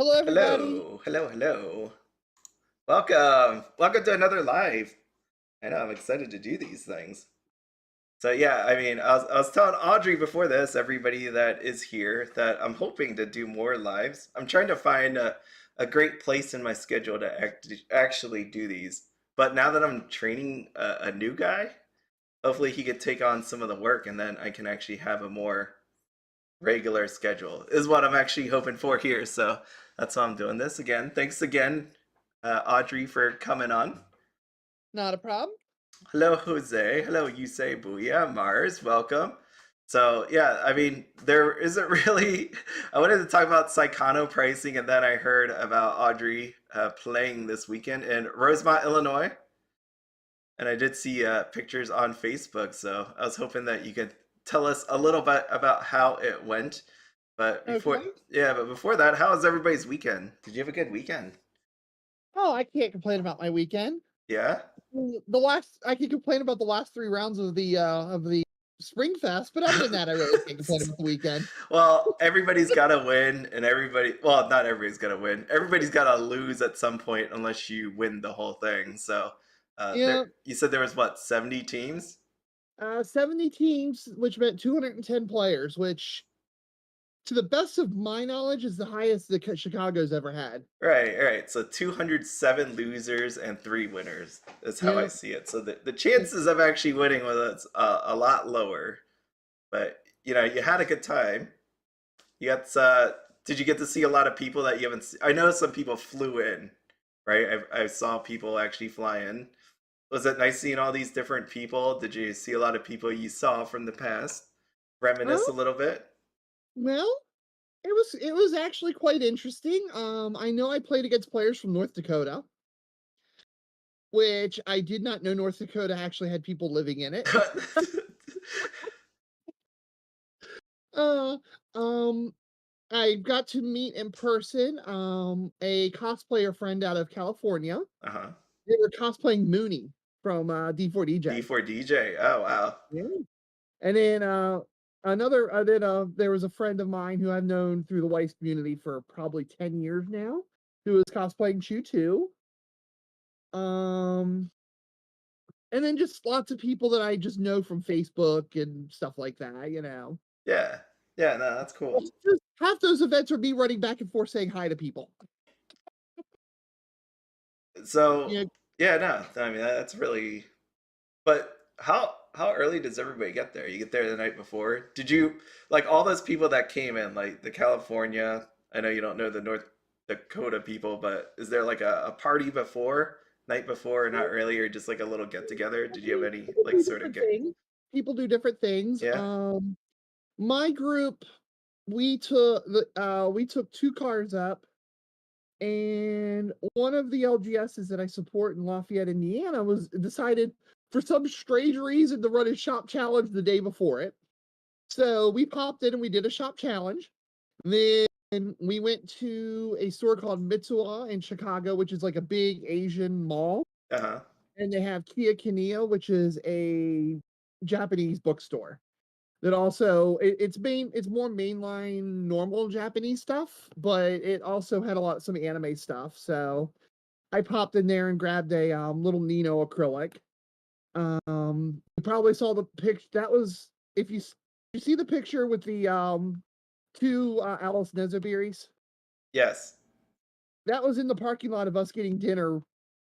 Hello, everybody. Hello. Welcome to another live. I know, I'm excited to do these things. So yeah, I mean, I was telling Audrey before this, everybody that is here, that I'm hoping to do more lives. I'm trying to find a great place in my schedule to actually do these. But now that I'm training a new guy, hopefully he could take on some of the work, and then I can actually have a more regular schedule is what I'm actually hoping for here. So that's why I'm doing this again. Thanks again, Audrey, for coming on. Not a problem. Hello, Jose. Hello, Yusei Booyah. Mars, welcome. So yeah, I mean, there isn't really. I wanted to talk about Saekano pricing, and then I heard about Audrey playing this weekend in Rosemont, Illinois, and I did see pictures on Facebook. So I was hoping that you could tell us a little bit about how it went. But before, Okay. yeah, but before that, how was everybody's weekend? Did you have a good weekend? Oh, I can't complain about my weekend. Yeah. I can complain about the last 3 rounds of the Spring Fest, but other than that, I really can't complain about the weekend. Well, everybody's got to win, and well, not everybody's got to win. Everybody's got to lose at some point unless you win the whole thing. So, Yeah, you said there was what, 70 teams? 70 teams, which meant 210 players, which, to the best of my knowledge, is the highest that Chicago's ever had. Right. So 207 losers and 3 winners is how I Yeah. see it. So the chances of actually winning was a lot lower. But, you had a good time. You got did you get to see a lot of people that you haven't seen? I know some people flew in, right? I saw people actually fly in. Was it nice seeing all these different people? Did you see a lot of people you saw from the past? Reminisce a Oh, little bit? well, it was actually quite interesting. I know I played against players from North Dakota, which I did not know North Dakota actually had people living in it. Uh, um, I got to meet in person, a cosplayer friend out of California. Uh-huh. They were cosplaying Mooney from, D4DJ. D4DJ. Oh wow. Yeah. And then, there was a friend of mine who I've known through the Weiss community for probably 10 years now, who was cosplaying Chu too. Um, and then just lots of people that I just know from Facebook and stuff like that. Yeah. Yeah, no, that's cool. Just half those events are me running back and forth saying hi to people. So, Yeah. yeah, no. I mean, that's really. But how early does everybody get there? You get there the night before? Did you like all those people that came in, like the California? I know you don't know the North Dakota people, but is there like a party before, night before, or not really, or just like a little get together? Did you have any People like do sort of different get? things. People do different things. Yeah. My group, we took 2 cars up, and one of the LGSs that I support in Lafayette, Indiana, was decided for some strange reason to run a shop challenge the day before it. So we popped in and we did a shop challenge. Then we went to a store called Mitsuwa in Chicago, which is like a big Asian mall. Uh-huh. And they have Kiya, which is a Japanese bookstore that also it's more mainline normal Japanese stuff, but it also had some anime stuff. So I popped in there and grabbed a little Nino acrylic. You probably saw the picture. That was you see the picture with the two Alice Nezubiris. Yes. That was in the parking lot of us getting dinner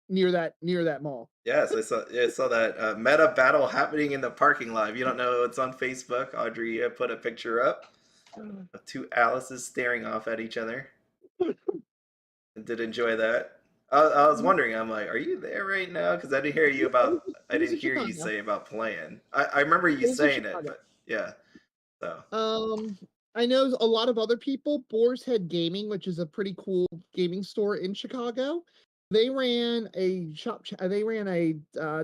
near that mall. Yes, I saw that meta battle happening in the parking lot. If you don't know, it's on Facebook. Audrey put a picture up of two Alices staring off at each other. I did enjoy that. I was wondering. I'm like, are you there right now? Because I didn't hear you It was, about. it I was didn't in hear you Chicago. say about playing. I remember you It was in saying it, Chicago. but yeah. So Um, I know a lot of other people. Boar's Head Gaming, which is a pretty cool gaming store in Chicago, they ran a they ran a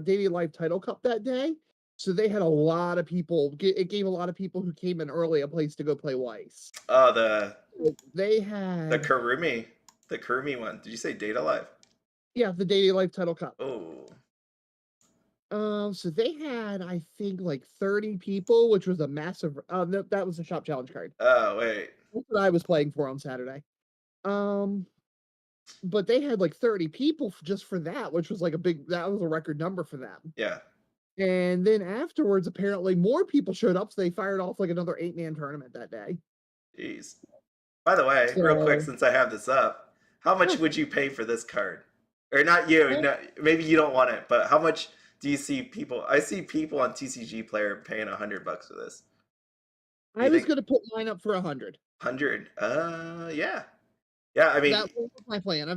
Daily Life Title Cup that day, so they had a lot of people. It gave a lot of people who came in early a place to go play Weiss. oh They the had Kurumi one. Did you say Data Live? Yeah, the Daily Life Title Cup. Oh So they had, I think, like 30 people, which was a massive. No, that was a shop challenge card. oh wait. That's what I was playing for on Saturday. Um, but they had like 30 people just for that, which was like that was a record number for them. Yeah. And then afterwards, apparently more people showed up, so they fired off like another 8-man tournament that day. Jeez. By the way, real quick, So, since I have this up, how much sure. would you pay for this card? Or not you, Well, no, maybe you don't want it, but how much do you see people? I see people on TCG Player paying $100 for this. Do I you was think gonna put mine up for 100. 100? Yeah. Yeah, I mean, That was my plan.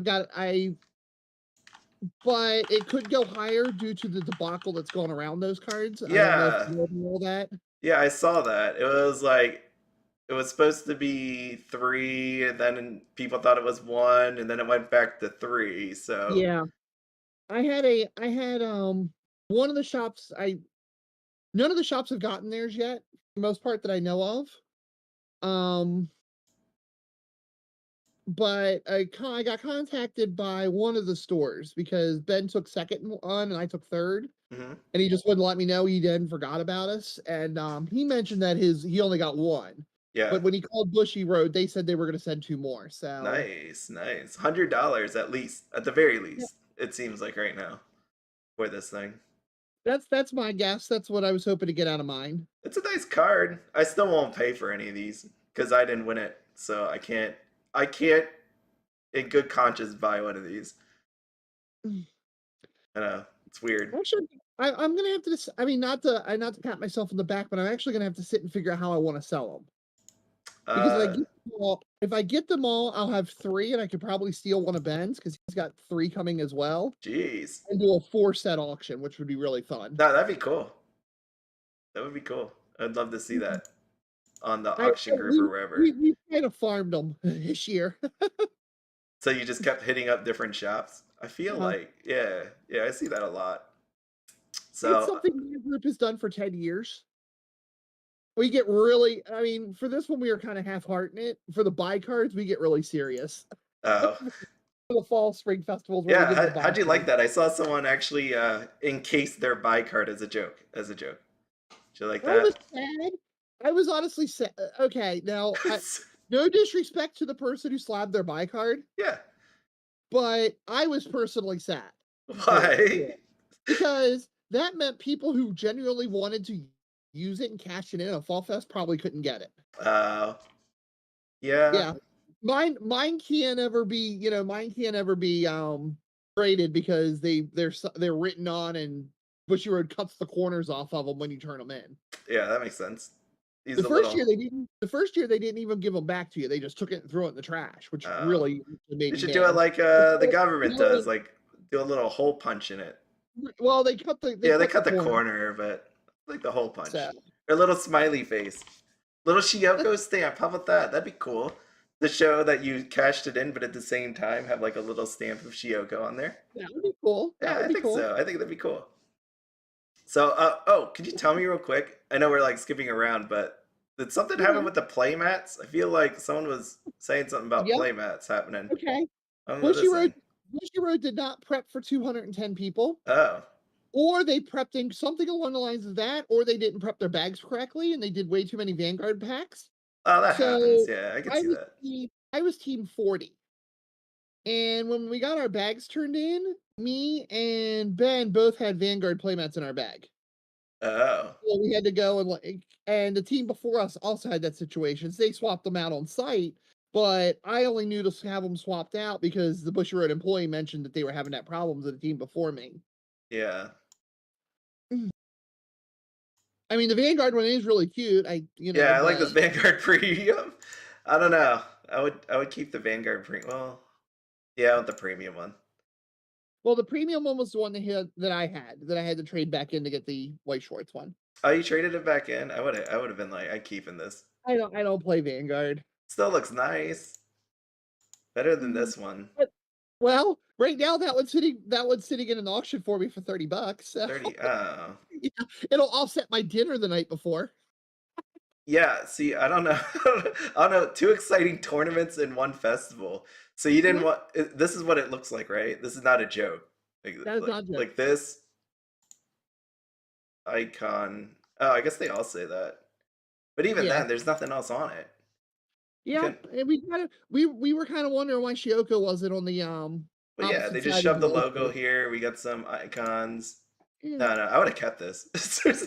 But it could go higher due to the debacle that's going around those cards. I don't know if yeah. you know all that. Yeah, I saw that. It was like it was supposed to be 3 and then people thought it was 1 and then it went back to 3. So, Yeah. I had one of the shops I none of the shops have gotten theirs yet, for the most part that I know of. Um, but I got contacted by one of the stores because Ben took second one and I took third, mhm. and he just wouldn't let me know he didn't forgot about us. And he mentioned that he only got one. Yeah. But when he called Bushiroad, they said they were gonna send two more. So Nice, nice. $100 at least, at the very yeah, least. It seems like right now for this thing. that's my guess. That's what I was hoping to get out of mine. It's a nice card. I still won't pay for any of these because I didn't win it, so I can't in good conscience buy one of these. I know it's weird. Actually, I'm gonna have to. I mean, not to pat myself in the back, but I'm actually gonna have to sit and figure out how I want to sell them. Because Uh, if I get them all, I'll have three, and I could probably steal one of Ben's because he's got three coming as well, jeez. and do a 4-set auction, which would be really fun. No, that'd be cool. That would be cool. I'd love to see Mhm. that on the I auction group or wherever. we kind of farmed them this year. So you just kept hitting up different shops. I feel Uh, like, yeah, yeah, I see that a lot. it's So, something my group has done for 10 years. We get really, I mean, for this one we were kind of half-hearting it. For the buy cards, we get really serious. uh, For the fall spring festivals where we yeah, get the buy how'd you like cards. that? I saw someone actually encase their buy card as a joke. As a joke. Did you like I was that? sad. I was honestly sad. Okay, now no disrespect to the person who slabbed their buy card, Yeah. but I was personally sad for Why? it because that meant people who genuinely wanted to use it and cash it in at Fall Fest probably couldn't get it. Uh, yeah. Yeah, mine can't ever be. Mine can't ever be graded because they're written on and Bushiroad cuts the corners off of them when you turn them in. Yeah, that makes sense. He's The a first year little. they didn't the first year they didn't even give them back to you. They just took it and threw it in the trash, which Uh, really made you me should do it mad. like But the government now does, like do a little hole punch in it. well, they Yeah, they cut the cut the corner. corner, but like the hole So punch. Or a little smiley face. Little Shiyoko stamp. How about that? That'd be cool. To show that you cashed it in, but at the same time have like a little stamp of Shiyoko on there. that would be cool. That Yeah, would I be think cool. so. I think that'd be cool. So, oh, could you tell me real quick? I know we're like skipping around, but did something happen Okay. with the playmats? I feel like someone was saying something about Yep. playmats happening. Okay. I don't know Bushy this Road thing. Bushy Road did not prep for 210 people, Oh, or they prepped in something along the lines of that, or they didn't prep their bags correctly and they did way too many Vanguard packs. oh, that happens. So Yeah, I can see that. I was team 40. And when we got our bags turned in, me and Ben both had Vanguard playmats in our bag. Oh, So we had to go and the team before us also had that situation. So they swapped them out on site, but I only knew to have them swapped out because the Bushy Road employee mentioned that they were having that problem with the team before me. yeah. Mm. I mean, the Vanguard one is really cute. Yeah, I like this But Vanguard premium. I don't know. I would keep the Vanguard premium. Well, yeah, I want the premium one. well, the premium one was the one that I had to trade back in to get the Weiss Schwarz one. Oh, you traded it back in? I would have been like, I'm keeping this. I don't play Vanguard. Still looks nice. Better than Mm. this one. But well, right now that one's sitting in an auction for me for $30. So 30. Oh. yeah, it'll offset my dinner the night before. Yeah, see, I don't know. I don't know. Two exciting tournaments in one festival. So you didn't Mhm. want this is what it looks like, right? This is not a joke. Like That is like, not a joke. like this icon. Oh, I guess they all say that. But even Yeah. then, there's nothing else on it. Yeah, Okay. and we were kind of wondering why Shioko wasn't on the But yeah, they opposite just side of shoved the the logo logo. here. We got some icons. Yeah. No, no, I would have kept this. There's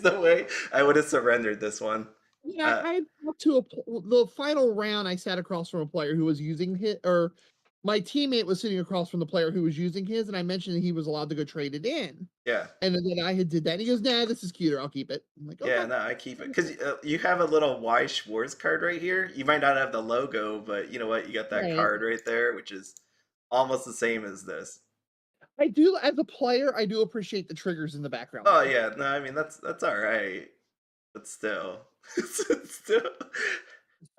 no way I would have surrendered this one. Yeah, Uh, I talked to the final round. I sat across from a player who was using his, or my teammate was sitting across from the player who was using his, and I mentioned that he was allowed to go trade it in, yeah. and then I had did that. And he goes, "Nah, this is cuter. I'll keep it." I'm like, Yeah, "Okay." no, I keep it because you have a little Weiss Schwarz card right here. You might not have the logo, but you know what? You got that Right. card right there, which is almost the same as this. I do, as a player, I do appreciate the triggers in the background Oh though. yeah, no, I mean that's all right, but still, still,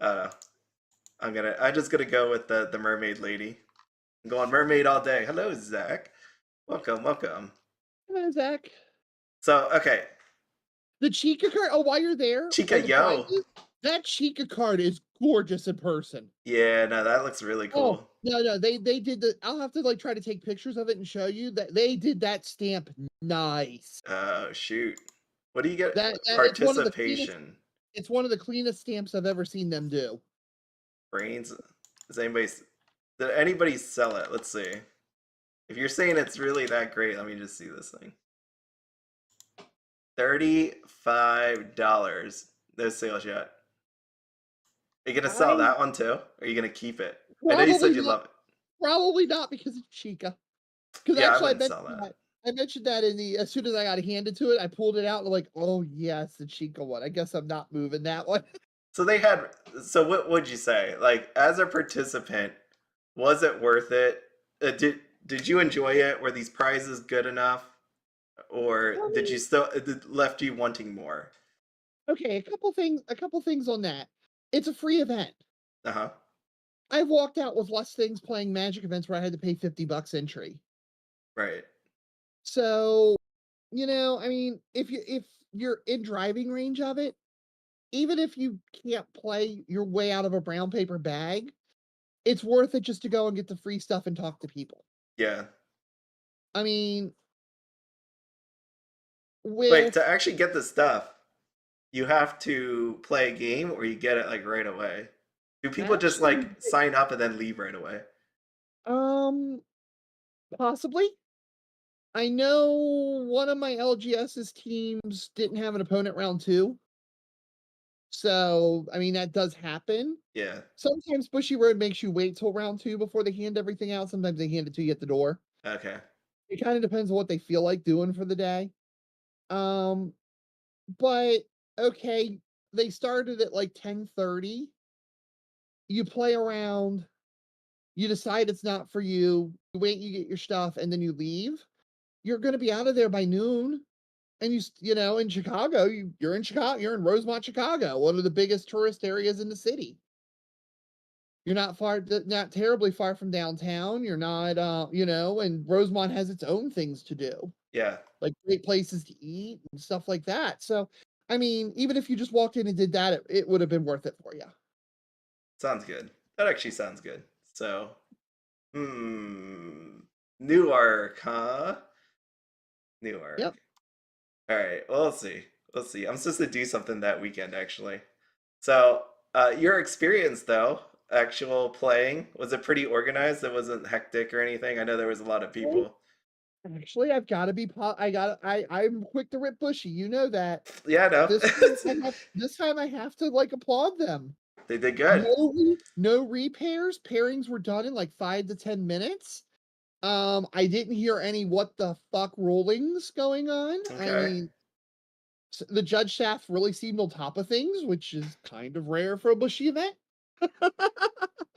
uh, I'm just gonna go with the mermaid lady. I'm going mermaid all day. Hello, Zach. Welcome, welcome. Hello, Zach. So okay, The Chica card. Oh, while you're there Chica on the Yo. prizes, that Chica card is gorgeous in person. Yeah, no, that looks really Oh, cool. no, they did the I'll have to, like, try to take pictures of it and show you that they did that stamp nice. Oh shoot, what do you get? That Participation. it's one of the cleanest stamps I've ever seen them do. Brains. Does anybody? Did anybody sell it? Let's see. If you're saying it's really that great, let me just see this thing. $35. No sales yet. Are you gonna sell I that one too? Or are you gonna keep it? I know you probably said you not love it. probably not because it's Chica. Because Yeah, I actually wouldn't sell that. I mentioned that in the as soon as I got handed to it, I pulled it out and I'm like, "Oh, yes, the Chica one. I guess I'm not moving that one." So they had. So what would you say? Like as a participant, was it worth it? Did you enjoy it? Were these prizes good enough, or did you still it left you wanting more? Okay, a couple things on that. It's a free event. Uh huh. I've walked out with less things playing Magic events where I had to pay $50 entry. Right. So, I mean, if you're in driving range of it, even if you can't play your way out of a brown paper bag, it's worth it just to go and get the free stuff and talk to people. Yeah. I mean, Wait, with to actually get the stuff, you have to play a game or you get it like right away? Do people just actually, like sign up and then leave right away? um, possibly. I know one of my LGS's teams didn't have an opponent round two. So, I mean, that does happen. Yeah. Sometimes Bushiroad makes you wait till round two before they hand everything out. Sometimes they hand it to you at the door. Okay. It kind of depends on what they feel like doing for the day. Um, but okay, they started at like 10:30. You play around, you decide it's not for you, you wait, you get your stuff, and then you leave. You're gonna be out of there by noon. And in Chicago, you're in Chicago, you're in Rosemont, Chicago, one of the biggest tourist areas in the city. You're not terribly far from downtown. You're not, and Rosemont has its own things to do, Yeah. like great places to eat and stuff like that. So, I mean, even if you just walked in and did that, it would have been worth it for you. Sounds good. That actually sounds good. So, hmm. Newark, huh? Newark. Yep. All right. Well, let's see. Let's see. I'm supposed to do something that weekend actually. So, your experience though, actual playing, was it pretty organized? It wasn't hectic or anything? I know there was a lot of Well, people. actually, I've got to be. I'm quick to rip Bushy. You know that. Yeah, no. This time I have to like applaud them. They did good. No repairs. Pairings were done in like 5 to 10 minutes. I didn't hear any what the fuck rulings going on. I Okay. mean, the judge staff really seemed on top of things, which is kind of rare for a Bushy event.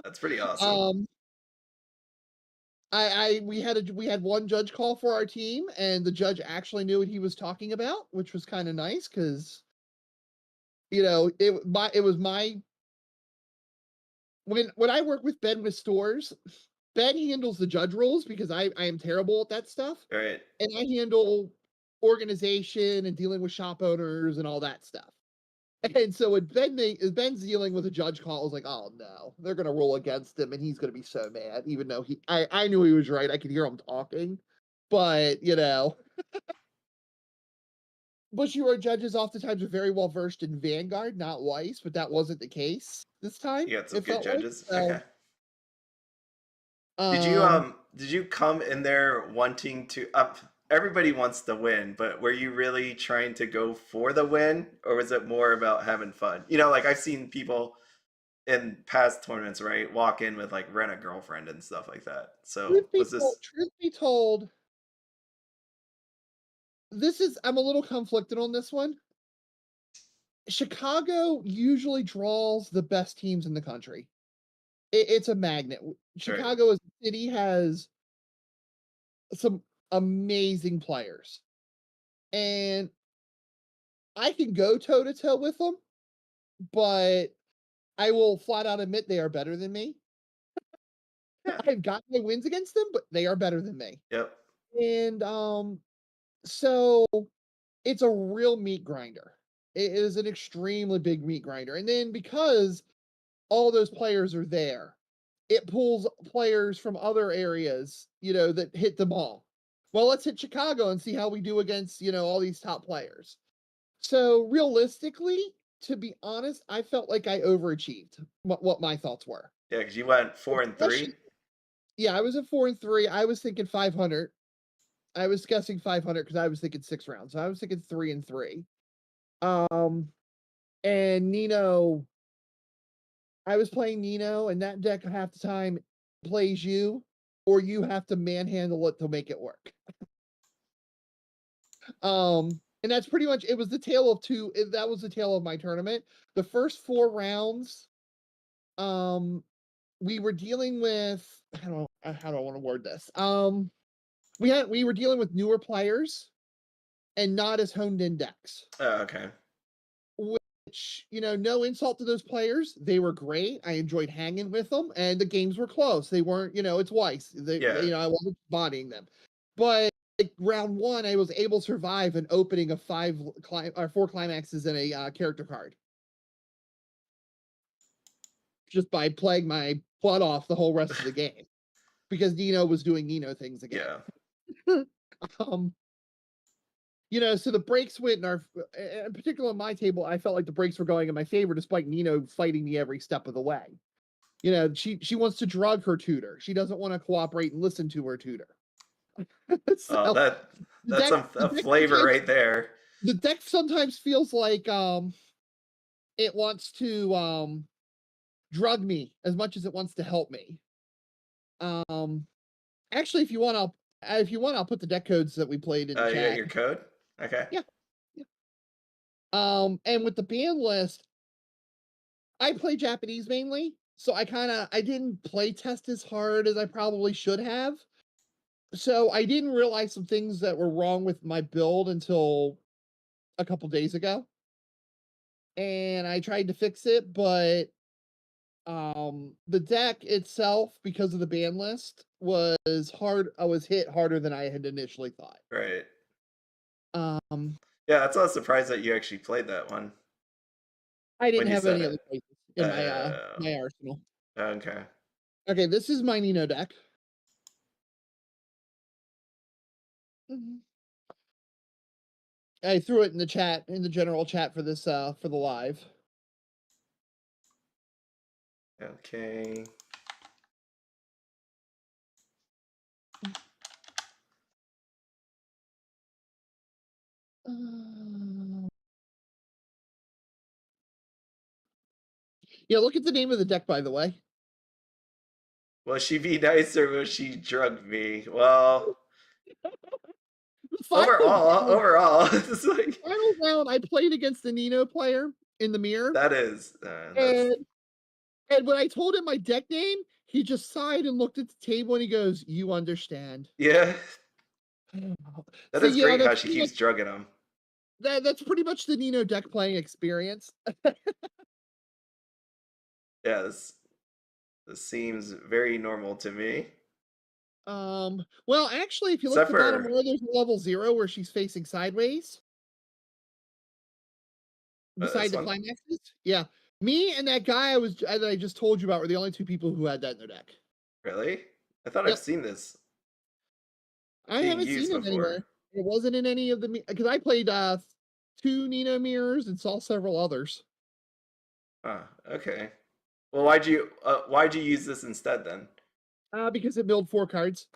That's pretty awesome. Um, we had one judge call for our team, and the judge actually knew what he was talking about, which was kind of nice because it was my when I work with Ben with stores, Ben handles the judge rules because I am terrible at that stuff, All right. and I handle organization and dealing with shop owners and all that stuff. And so when Ben's dealing with a judge call, I was like, oh no, they're gonna rule against him, and he's gonna be so mad. Even though I knew he was right, I could hear him talking, but Bushiroad judges oftentimes are very well versed in Vanguard, not Weiss, but that wasn't the case this time. You got some It good felt like judges. so. Okay. Um, Did you come in there wanting to everybody wants to win, but were you really trying to go for the win, or was it more about having fun? You know, like I've seen people in past tournaments, right, walk in with like rent a girlfriend and stuff like that. So was this truth be told, I'm a little conflicted on this one. Chicago usually draws the best teams in the country. It's a magnet. right? Chicago as a city has some amazing players, and I can go toe to toe with them, but I will flat out admit they are better than me. Yeah. I've got my wins against them, but they are better than me. Yep. And so it's a real meat grinder. It is an extremely big meat grinder. And then because all those players are there, it pulls players from other areas, that hit the ball. Well, let's hit Chicago and see how we do against, all these top players. So realistically, to be honest, I felt like I overachieved what my thoughts were. Yeah, because you went 4-3. Especially, yeah, I was at 4-3. I was thinking 500. I was guessing 500 because I was thinking 6 rounds. So I was thinking 3-3. Um, and Nino, I was playing Nino, and that deck half the time plays you, or you have to manhandle it to make it work. And that's pretty much it. Was the tale of two. That was the tale of my tournament. The first 4 rounds, we were dealing with. How do I want to word this? We were dealing with newer players and not as honed in decks. Oh, okay. Which, no insult to those players. They were great. I enjoyed hanging with them, and the games were close. They weren't, it's Weiss. Yeah. I wasn't bodying them. But like round one, I was able to survive an opening of 4 climaxes and a character card. Just by playing my butt off the whole rest of the game. Because Nino was doing Nino things again. Yeah. So the breaks went in particular on my table, I felt like the breaks were going in my favor despite Nino fighting me every step of the way. She wants to drug her tutor. She doesn't want to cooperate and listen to her tutor. Oh, So that's a flavor right there. The deck sometimes feels like it wants to drug me as much as it wants to help me. Actually, if you want, I'll put the deck codes that we played in the chat. Yeah, your code. Okay. Yeah. And with the ban list, I play Japanese mainly, so I didn't play test as hard as I probably should have. So I didn't realize some things that were wrong with my build until a couple days ago. And I tried to fix it, but the deck itself, because of the ban list, was hard. I was hit harder than I had initially thought. Right. Um Yeah, that's not surprised that you actually played that one. I didn't When you have said any other it. places in my arsenal. Okay. Okay, this is my Nino deck. Mhm. I threw it in the chat, in the general chat for this for the live. Okay. Yeah, look at the name of the deck, by the way. Will she be nice or will she drug me? Well, Final overall, it's like final round, I played against the Nino player in the mirror, that's and when I told him my deck name, he just sighed and looked at the table and he goes, "You understand." yeah. That So is yeah, great how she keeps drugging him. that's pretty much the Nino deck playing experience. Yeah, this seems very normal to me. Well, actually, if you look at Except the bottom for row, there's a level 0 where she's facing sideways beside this the one. climaxes. Yeah. Me and that guy that I just told you about were the only 2 people who had that in their deck. Really? I thought I've Yep. seen this I being haven't used seen it before. anywhere. It wasn't in any of the because I played 2 Nino mirrors and saw several others. Okay. Well, why'd you use this instead then? Because it milled 4 cards.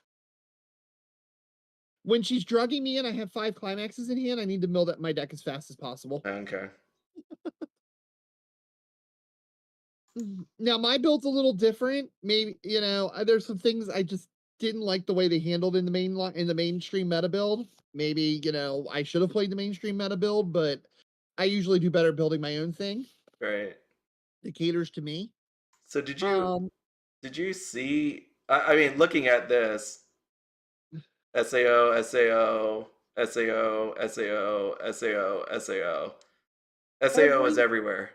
When she's drugging me and I have 5 climaxes in hand, I need to mill that my deck as fast as possible. Okay. Now my build's a little different. Maybe, there's some things I just didn't like the way they handled in the mainstream meta build. Maybe, I should have played the mainstream meta build, but I usually do better building my own thing. Right. It caters to me. So did you see? I mean, looking at this, SAO, SAO, SAO, SAO, SAO, SAO, SAO is everywhere.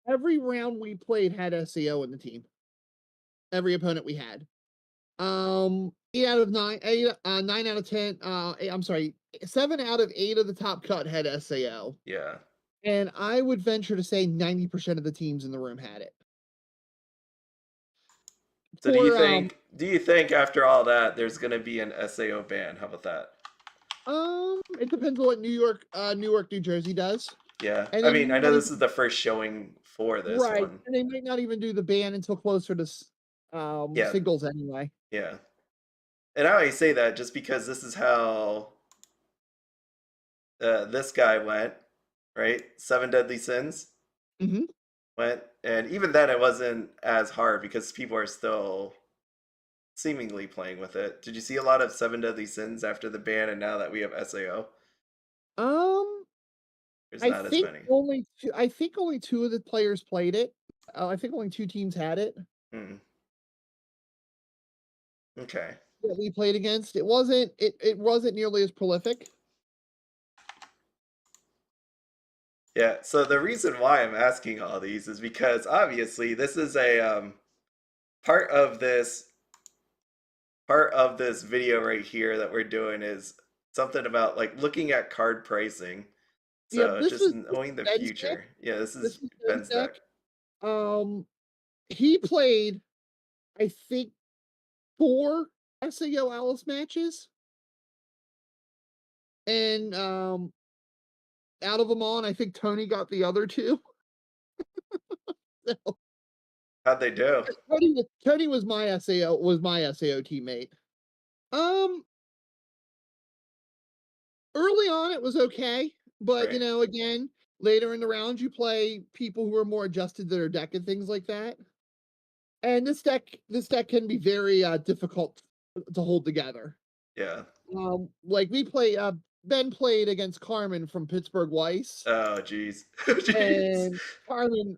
Every round we played had SAO in the team. Every opponent we had. 8 out of 9, 9 out of 10, I'm sorry, 7 out of 8 of the top cut had SAO. Yeah. And I would venture to say 90% of the teams in the room had it. So do you think after all that there's gonna be an SAO ban? How about that? It depends on what New Jersey does. Yeah. And I mean, I know this is the first showing for this one. And they might not even do the ban until closer to singles anyway. Yeah. And I always say that just because this is how this guy went, right? 7 Deadly Sins went, and even then it wasn't as hard because people are still seemingly playing with it. Did you see a lot of 7 Deadly Sins after the ban, and now that we have SAO? There's not as many. I think only 2 of the players played it. I think only 2 teams had it. Okay. That we played against. It wasn't nearly as prolific. Yeah, so the reason why I'm asking all these is because obviously this is a part of this video right here that we're doing is something about like looking at card pricing. So just knowing the future. Yeah, this is Ben's deck. He played, I think, 4 SAO Alice matches. And out of them all, I think Tony got the other 2. So, how'd they do? Tony was my SAO teammate. Early on it was okay, but Right. Again, later in the round you play people who are more adjusted to their deck and things like that. And this deck can be very difficult to hold together. Yeah. Like Ben played against Carmen from Pittsburgh Weiss. Oh jeez. And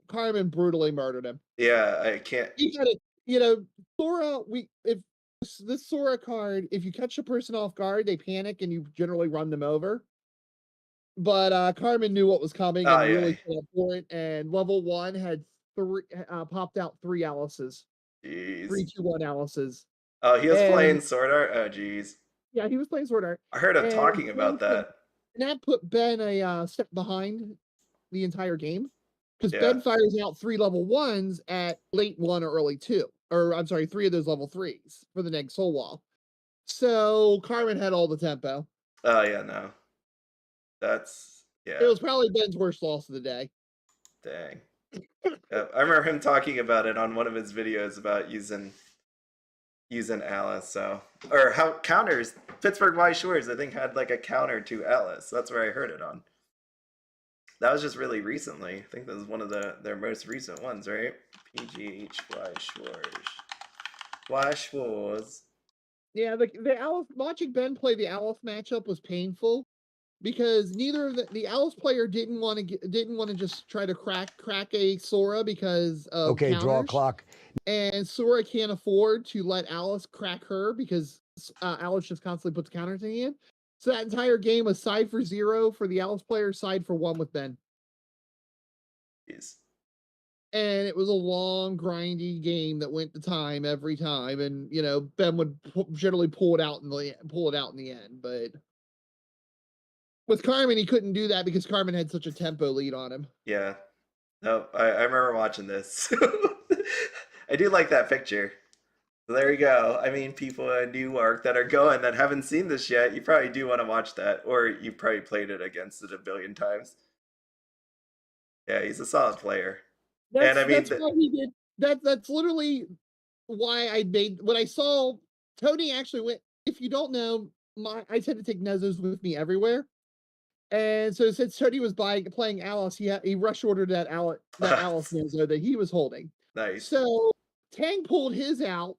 Carmen brutally murdered him. Yeah, I can't. You gotta, Sora. If this Sora card, if you catch a person off guard, they panic and you generally run them over. But Carmen knew what was coming and really fought for it. And level 1 had popped out 3 Alices. Jeez. 3-2-1 Alices. Oh, he was playing Sword Art? Oh jeez. Yeah, he was playing Sword Art. I heard him talking about that. And that put Ben a step behind the entire game. Because Ben fires out 3 level 1s at late 1 or early 2. Or, I'm sorry, 3 of those level 3s for the next soul wall. So, Carmen had all the tempo. Oh, yeah, no. It was probably Ben's worst loss of the day. Dang. I remember him talking about it on one of his videos about using Alice, so. Or how counters, Pittsburgh Weiss Schwarz, I think, had like a counter to Alice. That's where I heard it on. That was just really recently. I think that was one of their most recent ones, right? PGH Weiss Schwarz. Yeah, the Alice, watching Ben play the Alice matchup was painful because neither of the Alice player didn't want to just try to crack a Sora because of counters. Draw clock. And Sora can't afford to let Alice crack her because Alice just constantly puts counters in the end. So that entire game was side for 0 for the Alice player, side for 1 with Ben. Jeez. And it was a long, grindy game that went to time every time, and Ben would generally pull it out in the end. But with Carmen, he couldn't do that because Carmen had such a tempo lead on him. Yeah. No, I remember watching this. I do like that picture. So there you go. I mean, people in Newark that are going that haven't seen this yet, you probably do want to watch that, or you probably played it against it a billion times. Yeah, he's a solid player. And That's I mean, that's why he did that's literally why I made when I saw Tony actually went if you don't know, I tend to take Nezos with me everywhere. And so since Tony was playing Alice, he rush ordered that Alice Nezo that he was holding. nice. So Tang pulled his out,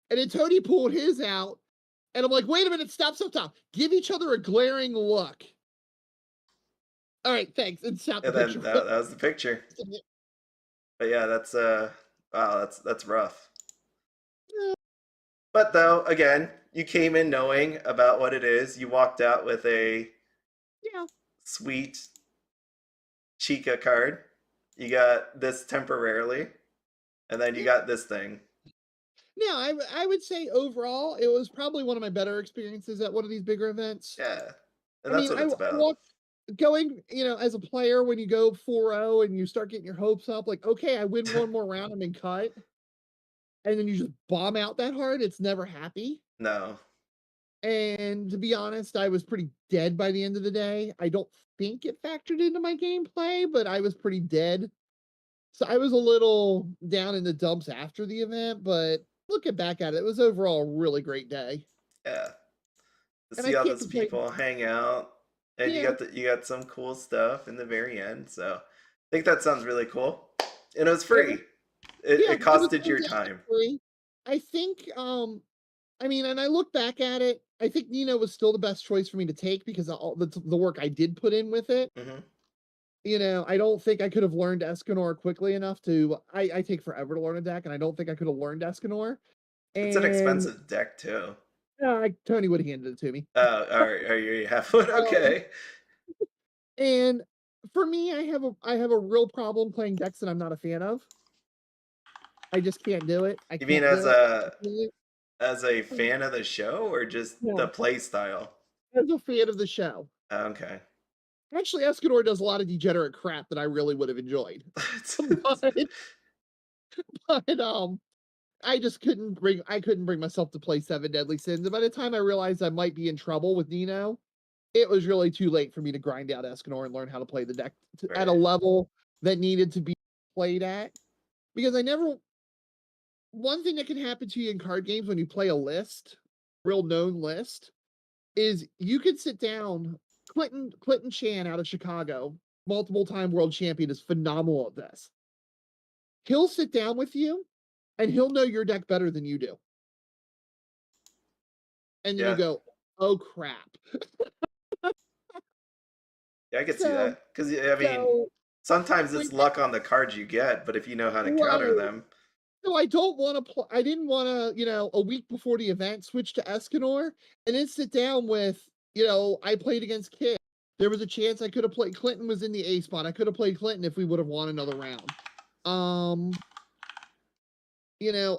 and then Tony pulled his out, and I'm like, wait a minute, stop. Give each other a glaring look. All right, thanks. And snap the And then picture. that was the picture. But yeah, that's wow, that's rough. But though, again, you came in knowing about what it is. You walked out with a Yeah. sweet Chica card. You got this temporarily, and then you Yeah. got this thing. No, I would say overall, it was probably one of my better experiences at one of these bigger events. Yeah. And I that's mean, what I it's about. walked going, as a player, when you go 4-0 and you start getting your hopes up, like, okay, I win one more round, I'm in cut, and then you just bomb out that hard, it's never happy. No. And to be honest, I was pretty dead by the end of the day. I don't think it factored into my gameplay, but I was pretty dead. So I was a little down in the dumps after the event, but looking back at it, it was overall a really great day. Yeah. To And I see all can't those complain. people hang out, and Yeah, you got some cool stuff in the very end. So I think that sounds really cool. And it was it was free. yeah, It it was costed your fantastic time. free. I think I mean, and I look back at it, I think Nino was still the best choice for me to take because of all the work I did put in with it. Hmm. I don't think I could have learned Escanor quickly enough to. I take forever to learn a deck, and I don't think I could have learned Escanor. It's an And expensive deck too. Tony would have handed it to me. Oh, all right, are you have one? Um, Okay. and for me, I have a real problem playing decks that I'm not a fan of. I just can't do it. I You mean can't do it. as a fan of the show or just the Yeah, play style? as a fan of the show. Okay. Actually, Escanor does a lot of degenerate crap that I really would have enjoyed. but but I couldn't bring myself to play Seven Deadly Sins. And by the time I realized I might be in trouble with Nino, it was really too late for me to grind out Escanor and learn how to play the deck at a Right. level that needed to be played at. Because I never one thing that can happen to you in card games when you play a list, real known list, is you could sit down. Clinton Chan out of Chicago, multiple time world champion, is phenomenal at this. He'll sit down with you and he'll know your deck better than you do. And then you Yeah. go, oh crap. Yeah, I could see So that. Because I mean, so sometimes when it's luck on the cards you get, but if you know how to counter right. them, So I don't want to I didn't want to, a week before the event switch to Escanor and then sit down with, I played against Kid. There was a chance I could have played Clinton was in the A spot. I could have played Clinton if we would have won another round. Um,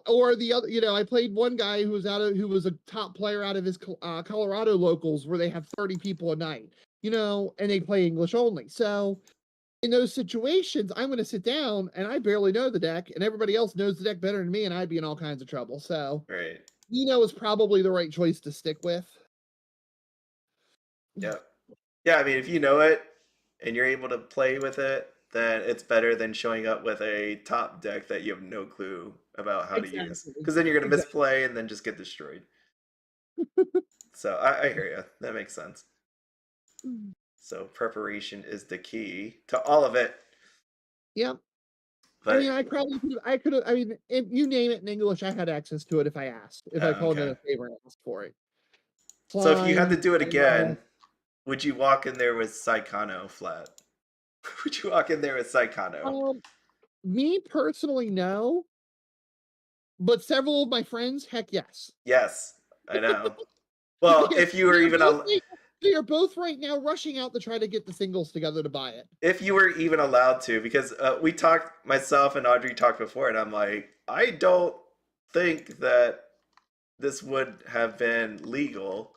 or the other, I played one guy who was a top player out of his Colorado locals where they have 30 people a night, and they play English only. So in those situations, I'm going to sit down and I barely know the deck, and everybody else knows the deck better than me, and I'd be in all kinds of trouble. So, right. is probably the right choice to stick with. Yeah. Yeah, I mean, if you know it and you're able to play with it, then it's better than showing up with a top deck that you have no clue about how to use. Exactly. Because then you're going to Exactly. misplay and then just get destroyed. So I hear you. That makes sense. So preparation is the key to all of it. Yeah. I mean, But I could have, I mean, if you name it in English, I had access to it if I asked, if I called in okay. a favor and asked for it. So if you had Klein, to do it Manuel. again, would you walk in there with Saekano Flat? Would you walk in there with Saekano? Um, Me personally, no, but several of my friends, heck yes. Yes, I know. Well, Because if you were even they are both right now rushing out to try to get the singles together to buy it. if you were even allowed to, because we talked, myself and Audrey talked before, and I'm like, I don't think that this would have been legal,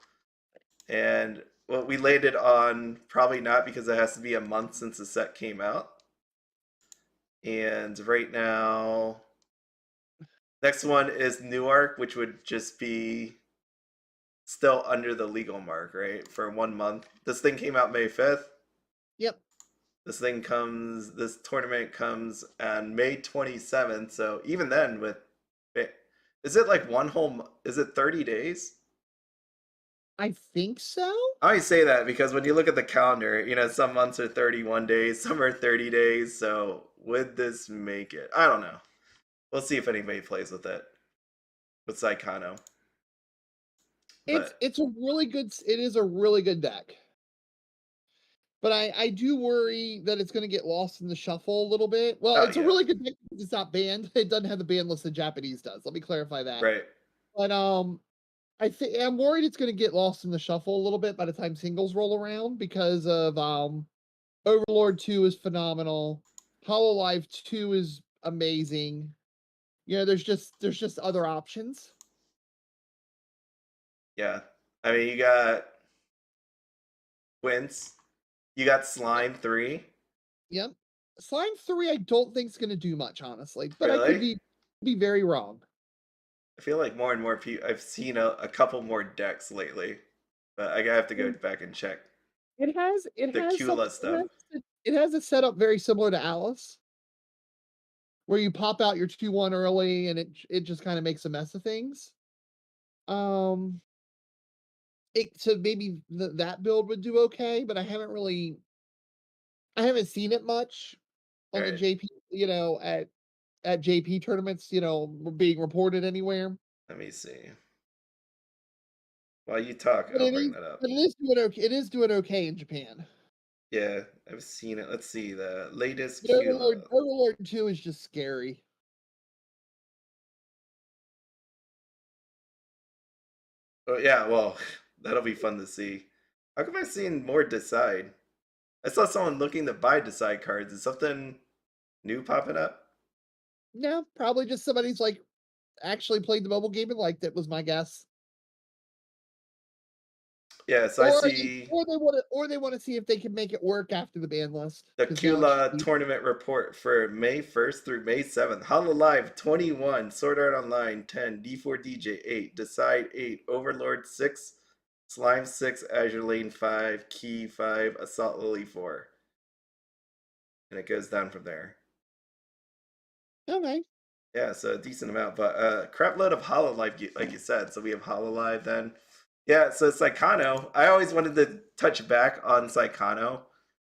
and well, we landed on probably not because it has to be a month since the set came out, and right now, next one is Newark, which would just be still under the legal mark, right? For 1 month. This thing came out May 5th. Yep. This tournament comes on May 27th. So even then, is it like is it 30 days? I think so. I always say that because when you look at the calendar, some months are 31 days, some are 30 days. So would this make it? I don't know. We'll see if anybody plays with it, with Saekano. But It's a really good. It is a really good deck. But I do worry that it's going to get lost in the shuffle a little bit. Well, oh it's a yeah, really good deck because it's not banned. It doesn't have the ban list the Japanese does. Let me clarify that. right. But I think I'm worried it's going to get lost in the shuffle a little bit by the time singles roll around because of Overlord 2 is phenomenal. Hololive 2 is amazing. There's just other options. Yeah. I mean, you got Quince, you got Slime 3. Yep. Slime 3 I don't think is going to do much honestly, but I could Really? be very wrong. I feel like more and more people. I've seen a couple more decks lately, but I have to go back and check It the has some Kula stuff. it has a setup very similar to Alice, where you pop out your 2/1 early and it just kind of makes a mess of things. Um so maybe that build would do okay, but I haven't seen it much on the Right. JP, at JP tournaments, being reported anywhere. Let me see. While you talk, But I'll bring that up. it is doing okay. It is doing okay in Japan. Yeah, I've seen it. Let's see the latest But Kula. Overlord 2 is just scary. Oh yeah, well, that'll be fun to see. How come I've seen more Decide? I saw someone looking to buy Decide cards. Is something new popping up? No, probably just somebody's like actually played the mobile game and liked it was my guess. Yeah, so I see Or they want to see if they can make it work after the ban list the because now it's Kula cheap. tournament report for May 1st through May 7th. Hololive 21, Sword Art Online 10, D4 DJ 8, Decide 8, Overlord 6, Slime 6, Azure Lane 5, Key 5, Assault Lily 4. And it goes down from there. Okay. Yeah, so a decent amount, but crap load of Hololive, like you said. So we have Hololive then. Yeah, so Saekano, I always wanted to touch back on Saekano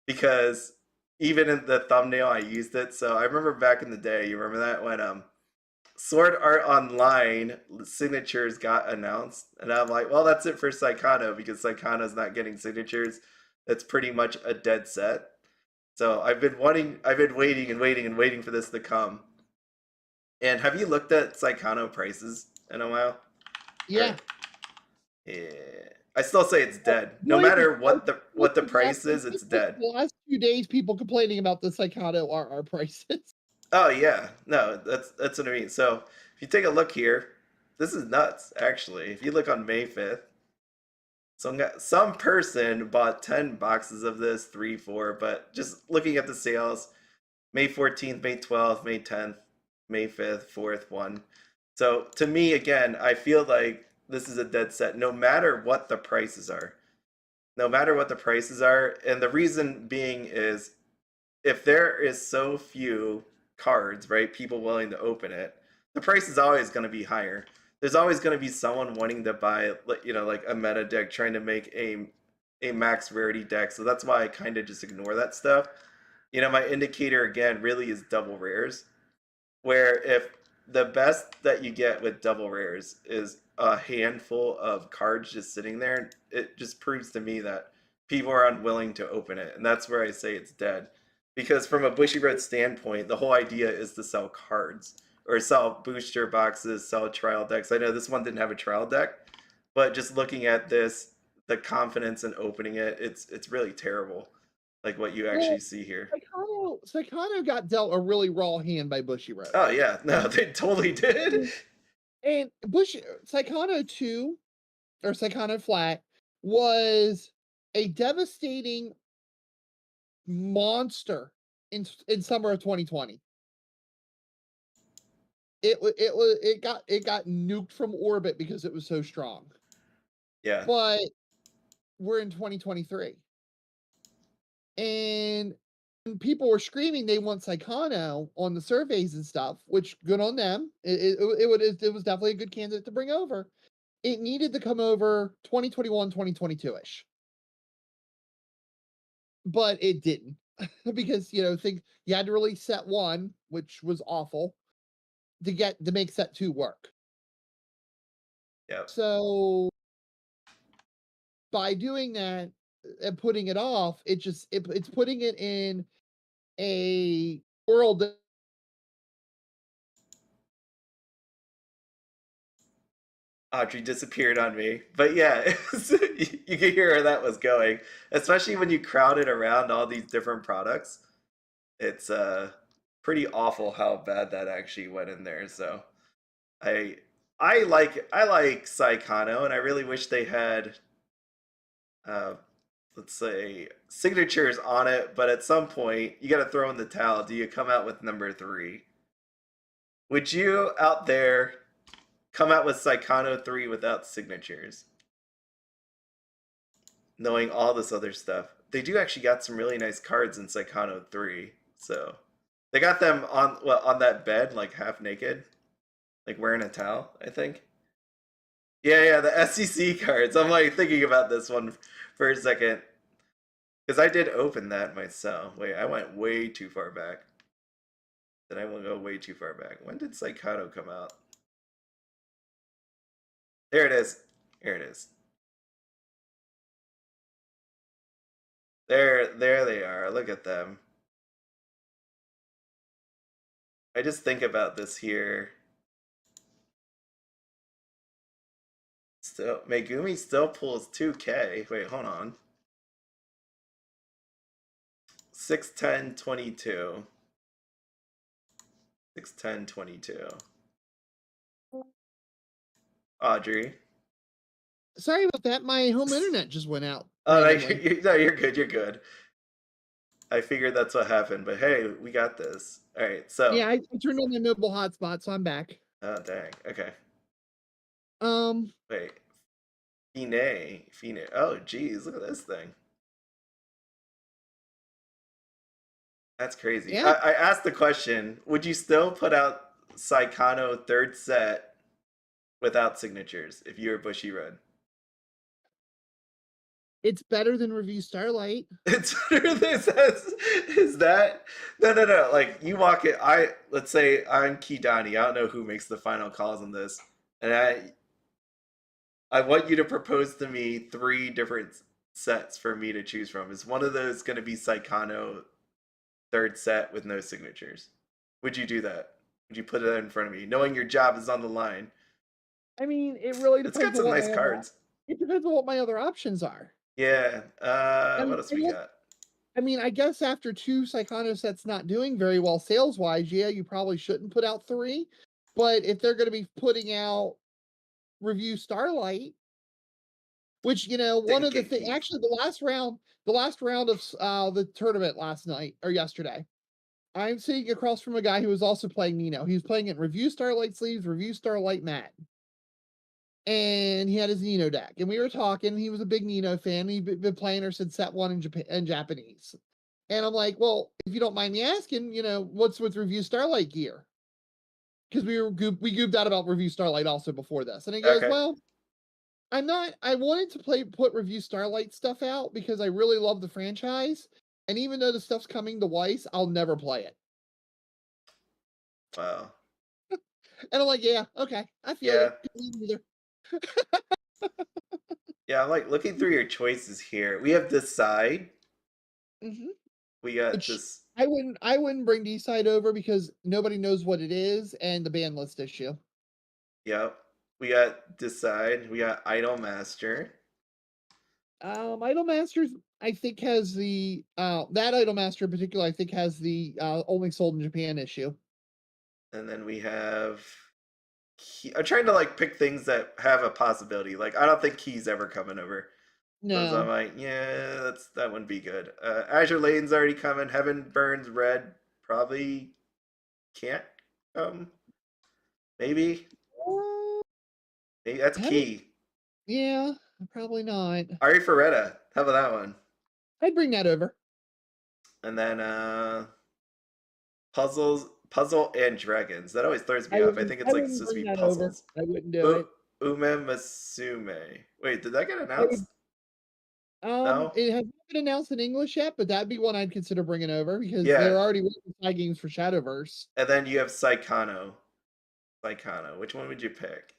because even in the thumbnail I used it. So I remember back in the day, you remember that when Sword Art Online signatures got announced, and I'm like, well, that's it for Saekano because Saekano's not getting signatures. It's pretty much a dead set. So I've been waiting and waiting and waiting for this to come. And have you looked at Saekano prices in a while? Or Yeah. yeah, I still say it's dead. No Believe me, matter what the price is, it's it's just dead. the last few days people complaining about the Psychoto are prices. Oh yeah, no, that's what I mean. So if you take a look here, this is nuts. Actually, if you look on May 5th, some person bought 10 boxes of this, three, four. But just looking at the sales, May 14th, May 12th, May 10th, May 5th, 4th, one. So to me, again, I feel like this is a dead set, no matter what the prices are. No matter what the prices are, and the reason being is if there is so few cards, right, people willing to open it, the price is always going to be higher. There's always going to be someone wanting to buy, like a meta deck, trying to make a max rarity deck. So that's why I kind of just ignore that stuff. My indicator again really is double rares, where if the best that you get with double rares is a handful of cards just sitting there, it just proves to me that people are unwilling to open it, and that's where I say it's dead. Because from a Bushiroad standpoint, the whole idea is to sell cards or sell booster boxes, sell trial decks. I know this one didn't have a trial deck, but just looking at this, the confidence in opening it, it's really terrible. Like what you Well, actually see here. Psychoto got dealt a really raw hand by Bushiroad. Oh yeah, no, they totally did. And Psychoto 2 or Saekano Flat was a devastating monster in summer of 2020. It got nuked from orbit because it was so strong. Yeah. But we're in 2023. And people were screaming they want Saekano on the surveys and stuff, which good on them. It was definitely a good candidate to bring over. It needed to come over 2021, 2022-ish. But it didn't. Because think you had to release set 1, which was awful, to make set 2 work. Yep. So by doing that and putting it off, it's putting it in a world that Audrey disappeared on me. But yeah, you could hear where that was going, especially when you crowd it around all these different products. It's pretty awful how bad that actually went in there. So I I like Saikano, and I really wish they had uh, let's say signatures on it. But at some point, you got to throw in the towel. Do you come out with number 3? Would you out there come out with Saikano 3 without signatures, knowing all this other stuff? They do actually got some really nice cards in Saikano 3. So they got them on that bed, like half naked, like wearing a towel, I think. Yeah, the SEC cards. I'm like thinking about this one for a second. Because I did open that myself. Wait, I went way too far back. Then I will go way too far back. When did Saikano come out? There it is. Here it is. There they are. Look at them. I just think about this here. Still, Megumi still pulls 2K. Wait, hold on. 61022. 61022. Audrey. Sorry about that. My home internet just went out. Oh, no, randomly. you're good. You're good. I figured that's what happened, but hey, we got this. All right, so. Yeah, I turned on the mobile hotspot, so I'm back. Oh, dang. Okay. Wait. Fine. Oh, geez, look at this thing. That's crazy. Yeah. I asked the question, would you still put out Saikano 3rd set without signatures if you were Bushiroad? It's better than Review Starlight. It's better than is that no. Like you walk it. Let's say I'm Kidani. I don't know who makes the final calls on this, and I want you to propose to me 3 different sets for me to choose from. Is one of those going to be Saikano 3rd set with no signatures? Would you do that? Would you put it in front of me, knowing your job is on the line? I mean, it really It's depends got on some what nice cards. it depends on what my other options are. Yeah. What And else we got? I mean, I guess after 2 Saikano sets not doing very well sales-wise, yeah, you probably shouldn't put out 3. But if they're going to be putting out Review Starlight, which one of the things, actually, the last round of the tournament last night or yesterday, I'm sitting across from a guy who was also playing Nino. He was playing it Review Starlight sleeves, Review Starlight matte. And he had his Nino deck. And we were talking. He was a big Nino fan. He'd been playing her since set 1 in Japanese. And I'm like, well, if you don't mind me asking, what's with Review Starlight gear? Because we gooped out about Review Starlight also before this. And he goes, Okay. well, I wanted to put Review Starlight stuff out because I really love the franchise. And even though the stuff's coming to Weiss, I'll never play it. Wow. And I'm like, yeah, okay. I feel you. Yeah, I'm like looking through your choices here. We have Decide. Mm-hmm. We got this. I wouldn't bring D-Side over because nobody knows what it is and the ban list issue. Yep. We got Decide. We got Idol Master. Idol Masters, I think, has the that Idol Master in particular, I think, has the only sold in Japan issue. And then we have I'm trying to like pick things that have a possibility. Like I don't think Key's ever coming over. No. So I'm like, yeah, that wouldn't be good. Azure Lane's already coming. Heaven Burns Red probably can't come. Maybe. Maybe that's Key. Yeah, probably not. Ari Ferretta. How about that one? I'd bring that over. And then puzzle and dragons. That always throws me off. I think it's I like wouldn't supposed to bring be that over. puzzles. I wouldn't do U- it. Ume Masume. Wait, did that get I would announced? No? it has not been announced in English yet, but that'd be one I'd consider bringing over because Yeah. they're already working side games for Shadowverse. And then you have Saekano. Saekano. Which one would you pick?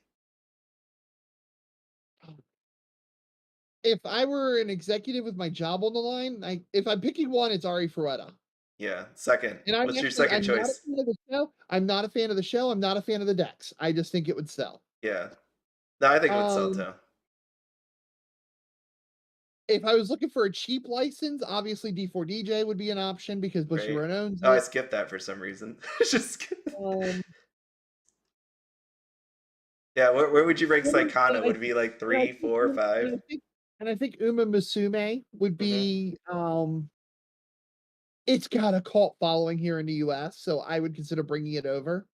If I were an executive with my job on the line, if I'm picking one, it's Ari Frueta. Yeah. Second. And What's your second I'm not a choice? fan of the show. I'm not a fan of the show. I'm not a fan of the decks. I just think it would sell. Yeah. No, I think it would sell Um, too. if I was looking for a cheap license, obviously D4DJ would be an option because Right? Bushiroad owns Oh, I it. skipped that for some reason. Just Um, yeah, where would you rank and Saekano? I Would it be like and I three, think four, five? and I think Uma Musume would Mm-hmm. be it's got a cult following here in the US, so I would consider bringing it over.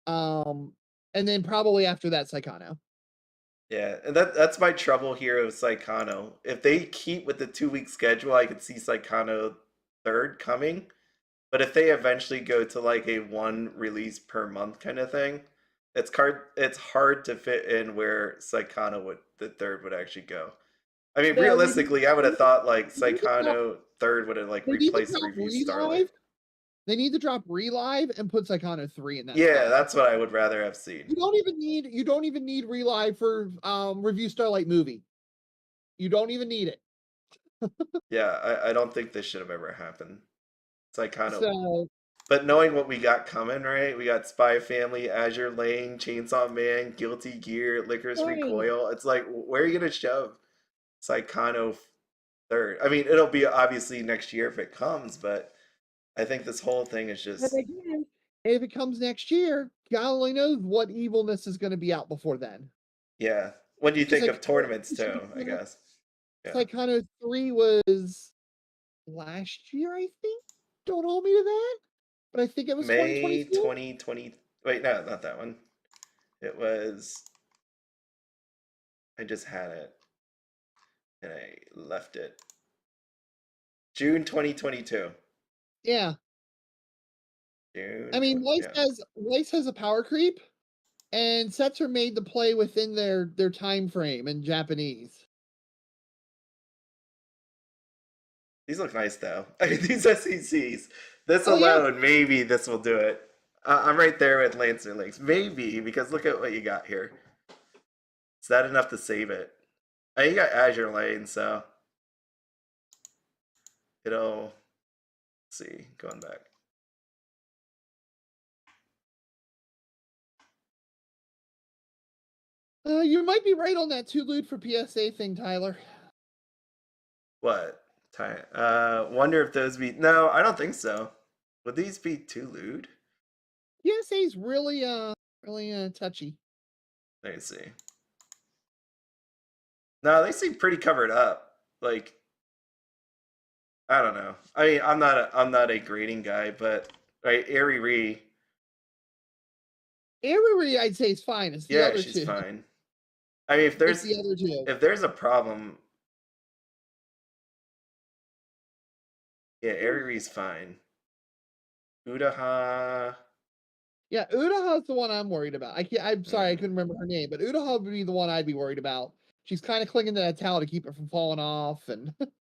Um, and then probably after that, Saekano. Yeah, and that's my trouble here with Saekano. If they keep with the 2 week schedule, I could see Saekano third coming. But if they eventually go to like a one release per month kind of thing, it's hard to fit in where Saekano would the third would actually go. I mean, No, realistically, I would have thought like they need to drop Saekano third would have like they need to replaced drop Review Starlight. Relive. They need to drop Relive and put Saekano 3 in that Yeah, spot. that's what I would rather have seen. You don't even need Relive for Review Starlight movie. You don't even need it. Yeah, I don't think this should have ever happened. Saekano. So But knowing what we got coming, right? We got Spy Family, Azure Lane, Chainsaw Man, Guilty Gear, Licorice right. Recoil. It's like, where are you gonna shove Saekano third? I mean, it'll be obviously next year if it comes, but I think this whole thing is But just, again, if it comes next year, God only knows what evilness is going to be out before then. yeah. When you Because think of tournaments too, I guess. Yeah. Saekano 3 was last year, I think. Don't hold me to that. But I think it was May 2022. 2020. Wait, no, not that one. It was, I just had it and I left it. June 2022. Yeah. June I mean, 20, yeah. Weiss has a power creep, and sets are made to play within their time frame in Japanese. These look nice though. I mean, these SECs. This Oh yeah. alone, maybe this will do it. I'm right there with Lancer Links. Maybe, because look at what you got here. Is that enough to save it? You got Azure Lane, so it'll, let's see, going back. You might be right on that 2 loot for PSA thing, Tyler. What? Wonder if those be, no, I don't think so. Would these be too lewd? PSA's really touchy. Let me see. No, they seem pretty covered up. Like, I don't know. I mean, I'm not a grading guy, but right, Ari, Ariri, I'd say is fine. It's the yeah, other she's two. fine. I mean, It's the other two. if there's a problem, yeah, Ari's fine. Udaha, Yeah, Udaha's the one I'm worried about. I'm sorry, I couldn't remember her name, but Udaha would be the one I'd be worried about. She's kind of clinging to that towel to keep it from falling off, and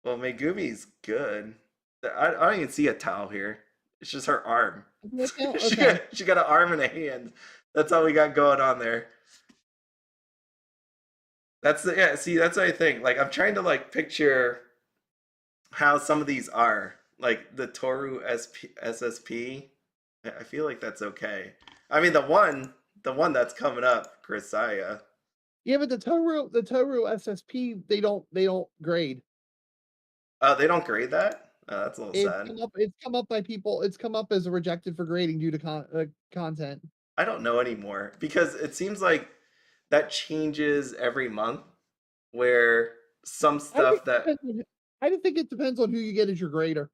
well, Megumi's good. I don't even see a towel here. It's just her arm. okay. She got an arm and a hand. That's all we got going on there. That's the, yeah. See, that's what I think. Like, I'm trying to like picture how some of these are. Like the Toru SSP. I feel like that's okay. I mean, the one that's coming up, Grisaya. Yeah, but the Toru SSP, they don't grade. Oh, they don't grade that. Oh, that's a little sad. It's come up by people. It's come up as a rejected for grading due to content. I don't know anymore because it seems like that changes every month. Where some stuff that, I don't think it depends on who you get as your grader.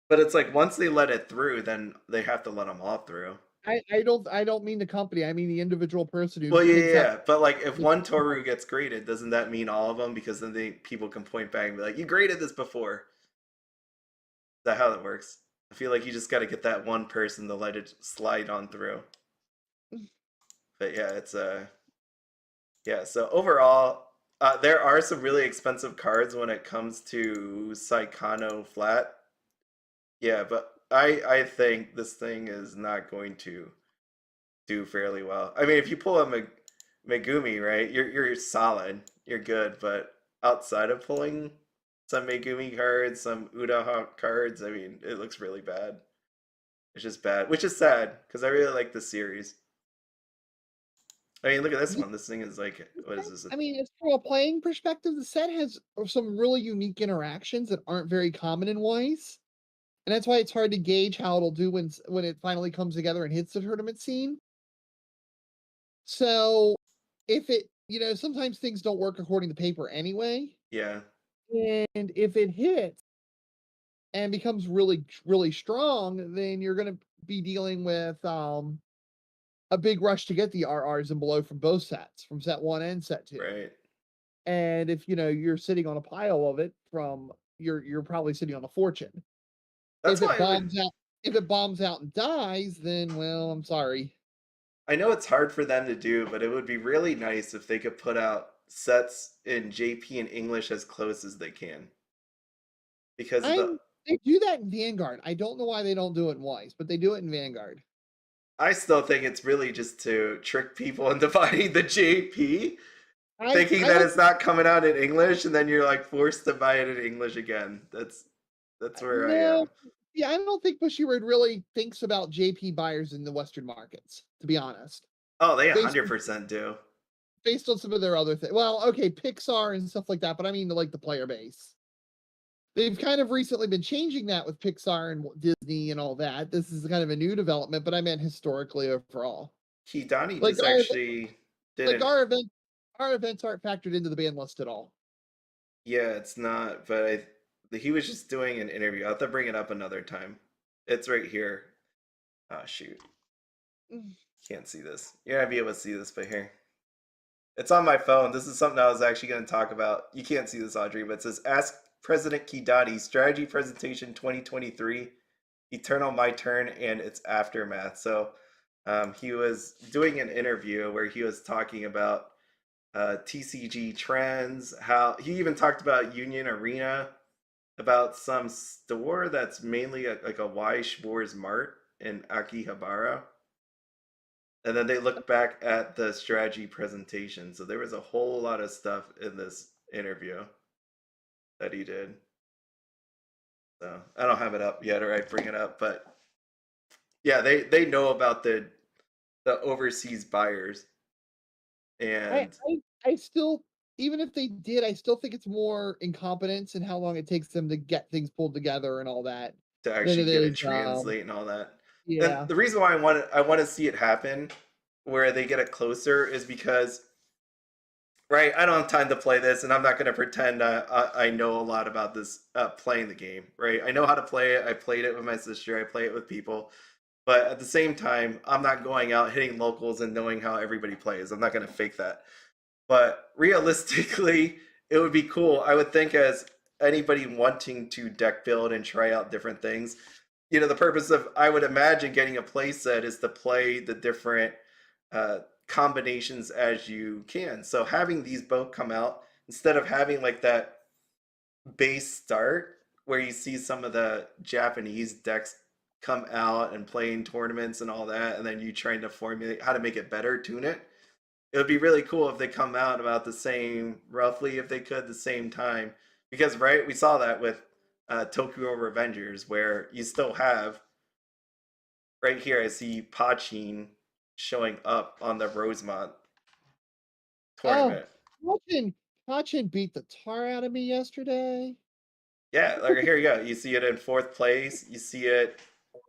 but it's like once they let it through, then they have to let them all through. I don't mean the company. I mean the individual person who Well, yeah, takes yeah. But like, if one Toru gets graded, doesn't that mean all of them? Because then people can point back and be like, "You graded this before." that how it works? I feel like you just got to get that one person to let it slide on through. But yeah, it's yeah. So overall, there are some really expensive cards when it comes to Saekano Flat. Yeah, but I think this thing is not going to do fairly well. I mean, if you pull a Megumi, right, you're solid, you're good. But outside of pulling some Megumi cards, some Udaha cards, I mean, it looks really bad. It's just bad, which is sad because I really like this series. I mean, look at this The one. This thing is like, what is set, this? I mean, it's from a playing perspective, the set has some really unique interactions that aren't very common in Weiss, and that's why it's hard to gauge how it'll do when it finally comes together and hits the tournament scene. So, if it, sometimes things don't work according to paper anyway, Yeah, and if it hits and becomes really, really strong, then you're going to be dealing with a big rush to get the RRs and below from both sets, from set one and set two. right. And if you're sitting on a pile of it from you're probably sitting on a fortune. That's If it why I would. bombs out if it bombs out and dies, then well, I'm sorry. I know it's hard for them to do, but it would be really nice if they could put out sets in JP and English as close as they can. Because the I'm They do that in Vanguard. I don't know why they don't do it in Weiss, but they do it in Vanguard. I still think it's really just to trick people into buying the JP, thinking I that don't it's not coming out in English, and then you're like forced to buy it in English again. That's where I no. am. Yeah, I don't think Bushiroad really thinks about JP buyers in the Western markets, to be honest. Oh, they Based 100% do. based on some of their other things. Well, okay, Pixar and stuff like that, but I mean like the player base. They've kind of recently been changing that with Pixar and Disney and all that. This is kind of a new development, but I meant historically overall. Hidani Like just our actually did like an. our events aren't factored into the ban list at all. Yeah, it's not, but he was just doing an interview. I'll have to bring it up another time. It's right here. Oh, shoot. Mm. Can't see this. You're gonna be able to see this, but here. It's on my phone. This is something I was actually going to talk about. You can't see this, Audrey, but it says Ask President Kidani Strategy Presentation 2023, Eternal My Turn and its Aftermath. So he was doing an interview where he was talking about TCG trends, how he even talked about Union Arena, about some store that's mainly like a Weiss Schwarz Mart in Akihabara. And then they look back at the strategy presentation. So there was a whole lot of stuff in this interview that he did. So I don't have it up yet, or I'd bring it up, but yeah, they know about the overseas buyers, I, and I still, even if they did, I still think it's more incompetence and how long it takes them to get things pulled together and all that to than actually it get it is. translate and all that. And Yeah. the reason why I want to see it happen where they get it closer is because right, I don't have time to play this, and I'm not going to pretend I know a lot about this playing the game. Right, I know how to play it. I played it with my sister. I play it with people, but at the same time, I'm not going out hitting locals and knowing how everybody plays. I'm not going to fake that. But realistically, it would be cool. I would think as anybody wanting to deck build and try out different things, the purpose of I would imagine getting a play set is to play the different uh, combinations as you can. So having these both come out instead of having like that base start where you see some of the Japanese decks come out and play in tournaments and all that, and then you trying to formulate how to make it better, tune it. It would be really cool if they come out about the same, roughly, if they could, the same time. Because, right, we saw that with Tokyo Revengers, where you still have, right here, I see Pachin showing up on the Rosemont Oh, tournament. Cochin Cochin beat the tar out of me yesterday. Yeah, like here you go. You see it in fourth place. You see it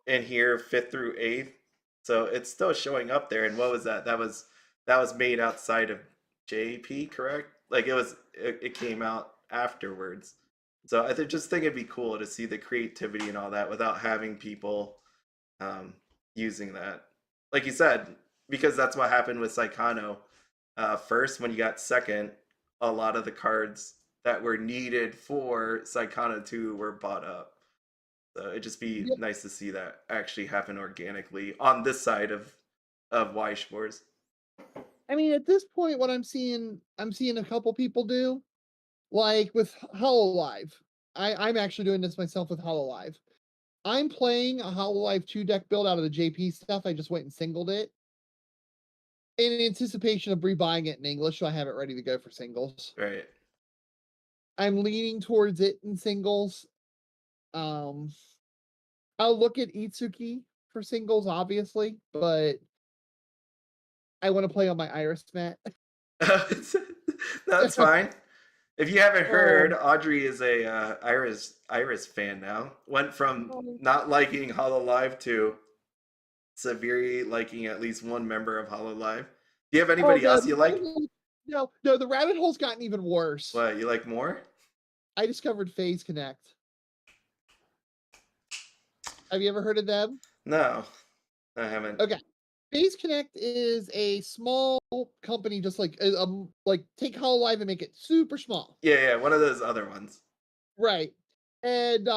in here, fifth through eighth. So it's still showing up there. And what was that? That was made outside of JP, correct? Like it came out afterwards. So just think it'd be cool to see the creativity and all that without having people um, using that. Like you said, because that's what happened with Saikano. First, when you got second, a lot of the cards that were needed for Saikano 2 were bought up. So it'd just be Yeah, nice to see that actually happen organically on this side of Weiss Schwarz. I mean, at this point, what I'm seeing a couple people do, like with Hololive. I'm actually doing this myself with Hololive. I'm playing a Hololive 2 deck build out of the JP stuff. I just went and singled it in anticipation of rebuying it in English, so I have it ready to go for singles. Right. I'm leaning towards it in singles. Um, I'll look at Itsuki for singles, obviously, but I want to play on my Iris mat. That's fine. If you haven't heard, um, Audrey is a Iris fan now. Went from not liking Hololive to severely liking at least one member of Hololive. Do you have oh anybody no, else you like? no, the rabbit hole's gotten even worse. What, you like more? I discovered Phase Connect. Have you ever heard of them? No, I haven't. Okay. Phase Connect is a small company, just like take Hololive and make it super small. Yeah, one of those other ones. Right. And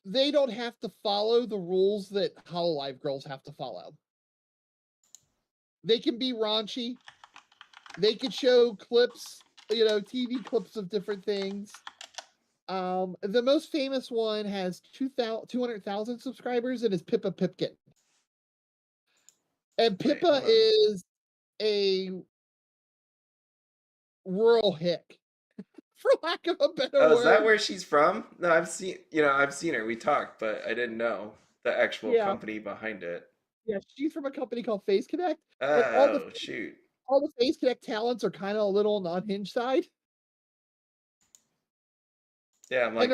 they don't have to follow the rules that Hololive girls have to follow. They can be raunchy. They could show clips, TV clips of different things. The most famous one has 200,000 subscribers and is Pippa Pipkin. And Pippa is a rural hick, for lack of a better word. Is that where she's from? No, I've seen her. We talked, but I didn't know the actual company behind it. Yeah, she's from a company called Phase Connect. Oh, shoot. All the Phase Connect talents are kind of a little on the unhinged side. Yeah, I'm like,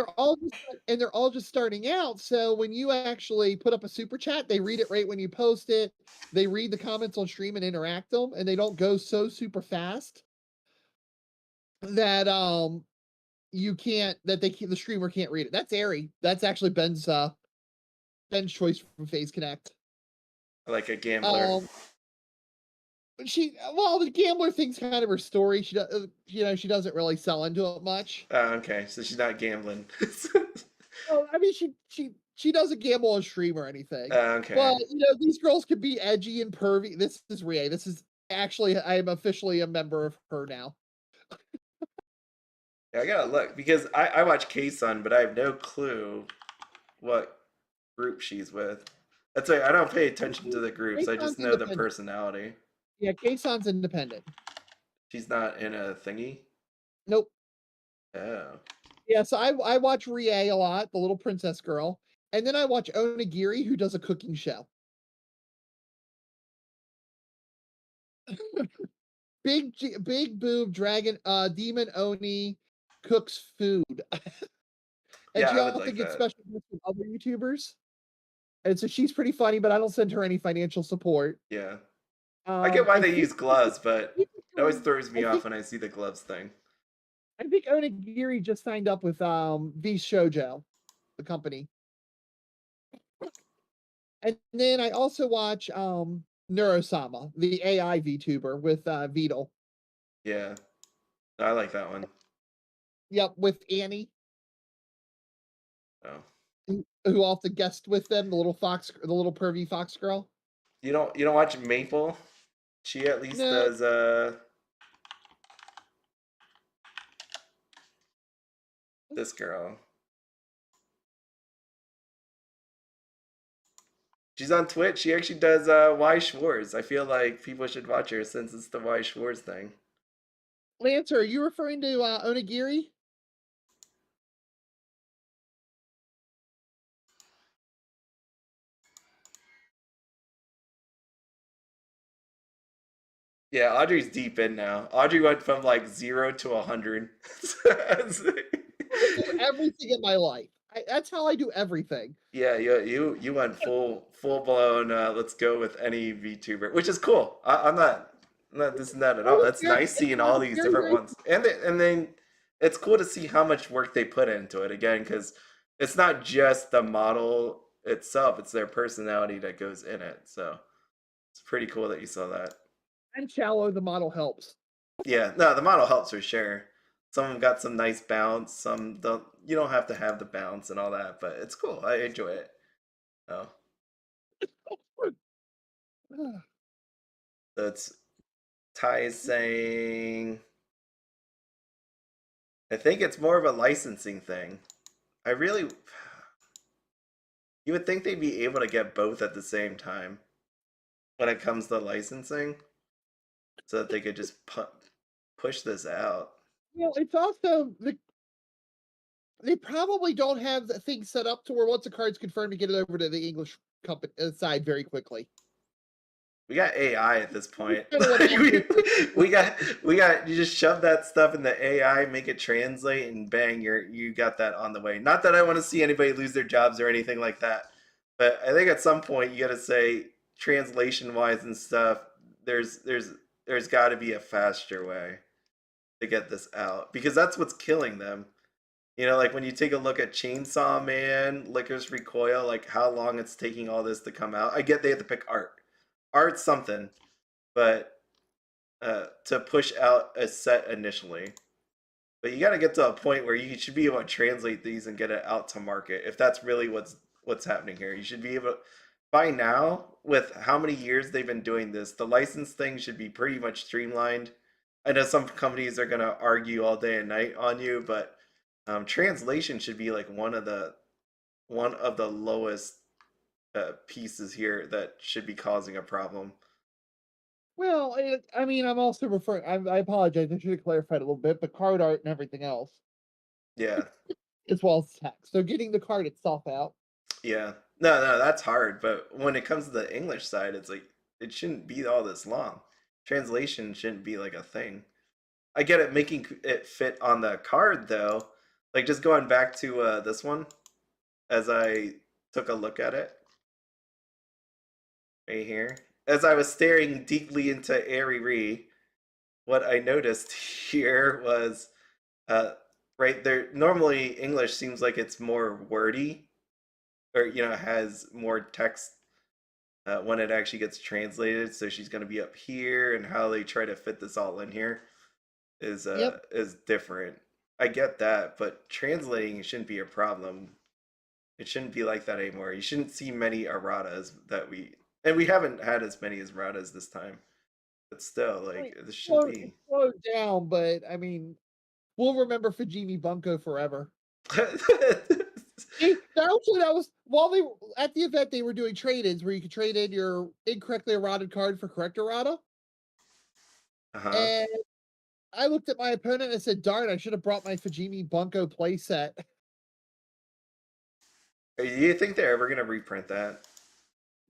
and they're all just starting out. So when you actually put up a super chat, they read it right when you post it. They read the comments on stream and interact them, and they don't go so super fast that the streamer can't read it. That's Aerie. That's actually Ben's choice from Phase Connect. Like a gambler. The gambler thing's kind of her story. She doesn't really sell into it much. Oh, okay, so she's not gambling. Well, I mean, she doesn't gamble on stream or anything. Okay. But these girls could be edgy and pervy. This is Rie. This is actually, I am officially a member of her now. Yeah, I gotta look because I watch K-Sun, but I have no clue what group she's with. That's why I don't pay attention to the groups. I just know the personality. Yeah, K-Sun's independent. She's not in a thingy? Nope. Oh. Yeah, so I watch Rie a lot, the little princess girl. And then I watch Onigiri, who does a cooking show. big boob dragon demon Oni cooks food. And yeah, she also like gets special guests from other YouTubers. And so she's pretty funny, but I don't send her any financial support. Yeah. I get why they use gloves, but it always throws me off when I see the gloves thing. I think Onigiri just signed up with Weiss Shoujo, the company. And then I also watch Neurosama, the AI VTuber with Beetle. Yeah. I like that one. Yep, with Annie. Oh. Who often guest with them, the little pervy fox girl. You don't watch Maple? She at least does this girl. She's on Twitch. She actually does Weiss Schwarz. I feel like people should watch her since it's the Weiss Schwarz thing. Lancer, are you referring to Onigiri? Yeah, Audrey's deep in now. Audrey went from like 0 to 100. I do everything in my life. That's how I do everything. Yeah, you went full blown. Let's go with any VTuber, which is cool. I'm not dissing that at all. That's nice seeing all these different ones, and then it's cool to see how much work they put into it again, because it's not just the model itself; it's their personality that goes in it. So it's pretty cool that you saw that. And shallow, the model helps. Yeah, no, the model helps for sure. Some of them got some nice bounce. Some don't. You don't have to have the bounce and all that, but it's cool. I enjoy it. Oh, that's Ty is saying. I think it's more of a licensing thing. I really. You would think they'd be able to get both at the same time when it comes to licensing, so that they could just push this out. Well, it's also they probably don't have the thing set up to where once a card's confirmed to get it over to the English company side very quickly. We got AI at this point. Kind of what happened we got you just shove that stuff in the AI, make it translate, and bang, you got that on the way. Not that I want to see anybody lose their jobs or anything like that, but I think at some point you got to say translation wise and stuff. There's got to be a faster way to get this out because that's what's killing them. You know, like when you take a look at Chainsaw Man, Licorice Recoil, like how long it's taking all this to come out. I get they have to pick art's something, but to push out a set initially. But you got to get to a point where you should be able to translate these and get it out to market. If that's really what's happening here, you should be able. By now, with how many years they've been doing this, the license thing should be pretty much streamlined. I know some companies are gonna argue all day and night on you, but translation should be like one of the lowest pieces here that should be causing a problem. Well, I mean, I'm also referring. I apologize. I should have clarified a little bit, but card art and everything else, Yeah, as well as text. So getting the card itself out. yeah. No, that's hard. But when it comes to the English side, it's like it shouldn't be all this long. Translation shouldn't be like a thing. I get it making it fit on the card though. Like just going back to this one as I took a look at it right here. As I was staring deeply into Ariri, what I noticed here was right there. Normally, English seems like it's more wordy, or has more text when it actually gets translated. So she's going to be up here, and how they try to fit this all in here Yep. is different. I get that, but translating shouldn't be a problem. It shouldn't be like that anymore. You shouldn't see many erratas and we haven't had as many as erratas this time. But still, I like mean, this shouldn't it be. slowed down, but I mean, we'll remember Fujimi Bunko forever. Actually, that was while they were at the event. They were doing trade-ins where you could trade in your incorrectly errated card for correct errata. Uh-huh. And I looked at my opponent and said, "Darn, I should have brought my Fujimi Bunko playset." Do you think they're ever gonna reprint that?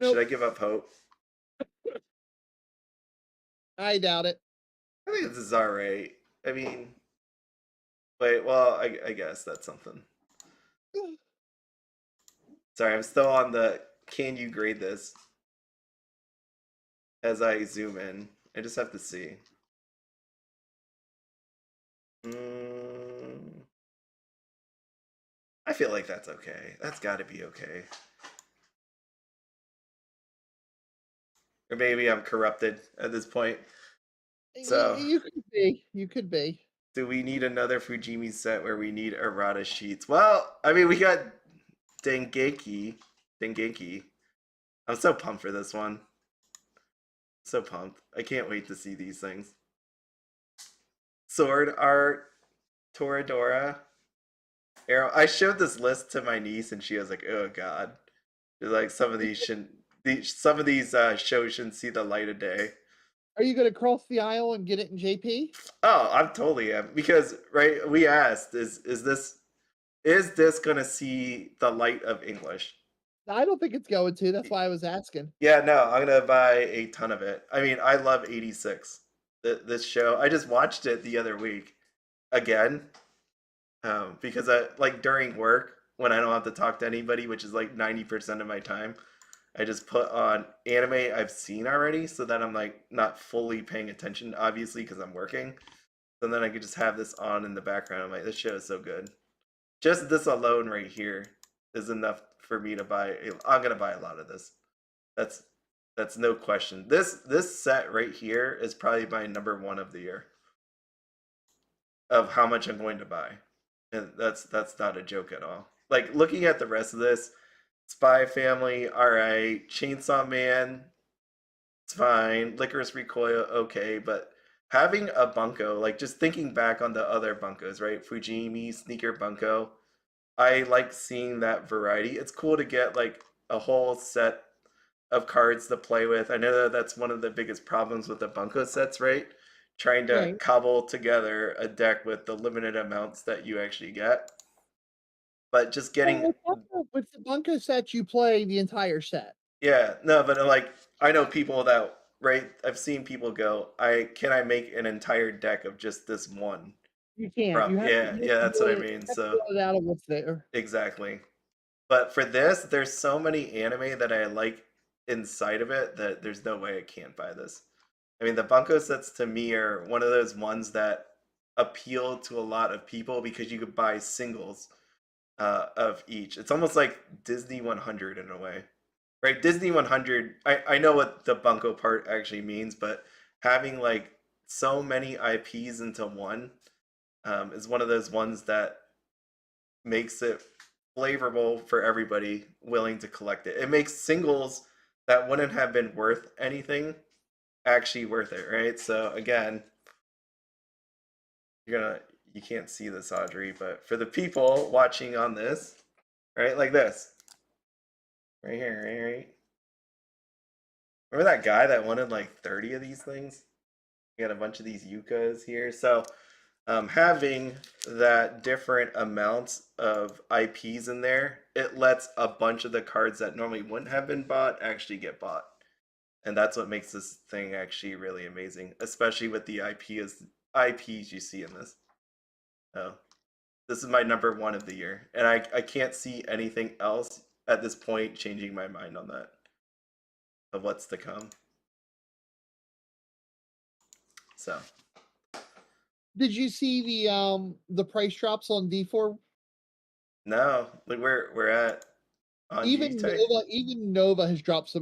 Should Nope, I give up hope? I doubt it. I think this is alright. I mean, wait, well, I guess that's something. Sorry, I'm still on the can you grade this as I zoom in. I just have to see. Mm, I feel like that's okay. That's got to be okay. Or maybe I'm corrupted at this point. So, You could be. You could be. do we need another Fujimi set where we need errata sheets? Well, I mean, we got Dengeki. Dengeki. I'm so pumped for this one. So pumped. I can't wait to see these things. Sword art, Toradora, Arrow. I showed this list to my niece and she was like, "Oh God." She's like, some of these shouldn't. Some of these shows shouldn't see the light of day. Are you going to cross the aisle and get it in JP? Oh, I'm totally am because right. We asked, is this gonna see the light of English? I don't think it's going to. That's why I was asking. Yeah, no, I'm gonna buy a ton of it. I mean, I love 86. This show. I just watched it the other week again because I like during work when I don't have to talk to anybody, which is like 90% of my time. I just put on anime I've seen already, so that I'm like not fully paying attention, obviously, because I'm working. So then I could just have this on in the background. I'm like, this show is so good. Just this alone right here is enough for me to buy. I'm gonna buy a lot of this. That's that's no question. This set right here is probably my number one of the year. of how much I'm going to buy. And that's not a joke at all. Like looking at the rest of this, Spy Family, all right, Chainsaw Man, it's fine, Licorice Recoil, okay, but having a bunko, like just thinking back on the other bunkos, right? Fujimi, Sneaker Bunko, I like seeing that variety. It's cool to get like a whole set of cards to play with. I know that that's one of the biggest problems with the bunko sets, right? Trying to Right. cobble together a deck with the limited amounts that you actually get. But just Well, getting, with the bunko set, you play the entire set. yeah, no, but like I know people that, right? I've seen people go, I make an entire deck of just this one You can't. from, You have to yeah, yeah, that's what I you mean. have to So build it out of what's there. exactly. But for this, there's so many anime that I like inside of it that there's no way I can't buy this. I mean, the Bunko sets to me are one of those ones that appeal to a lot of people because you could buy singles of each. It's almost like Disney 100 in a way, right? Disney 100, I know what the Bunko part actually means, but having like so many IPs into one is one of those ones that makes it flavorful for everybody willing to collect it. It makes singles that wouldn't have been worth anything actually worth it, right? So again, you can't see this, Audrey, but for the people watching on this, right, like this, right here, right. Remember that guy that wanted like 30 of these things? We got a bunch of these yuccas here. So having that different amounts of IPs in there, it lets a bunch of the cards that normally wouldn't have been bought actually get bought. And that's what makes this thing actually really amazing, especially with the IPs you see in this. Oh, this is my number one of the year, and I can't see anything else at this point changing my mind on that of what's to come. So Did you see the price drops on D4? no, like we're at on GTech. Even Nova has dropped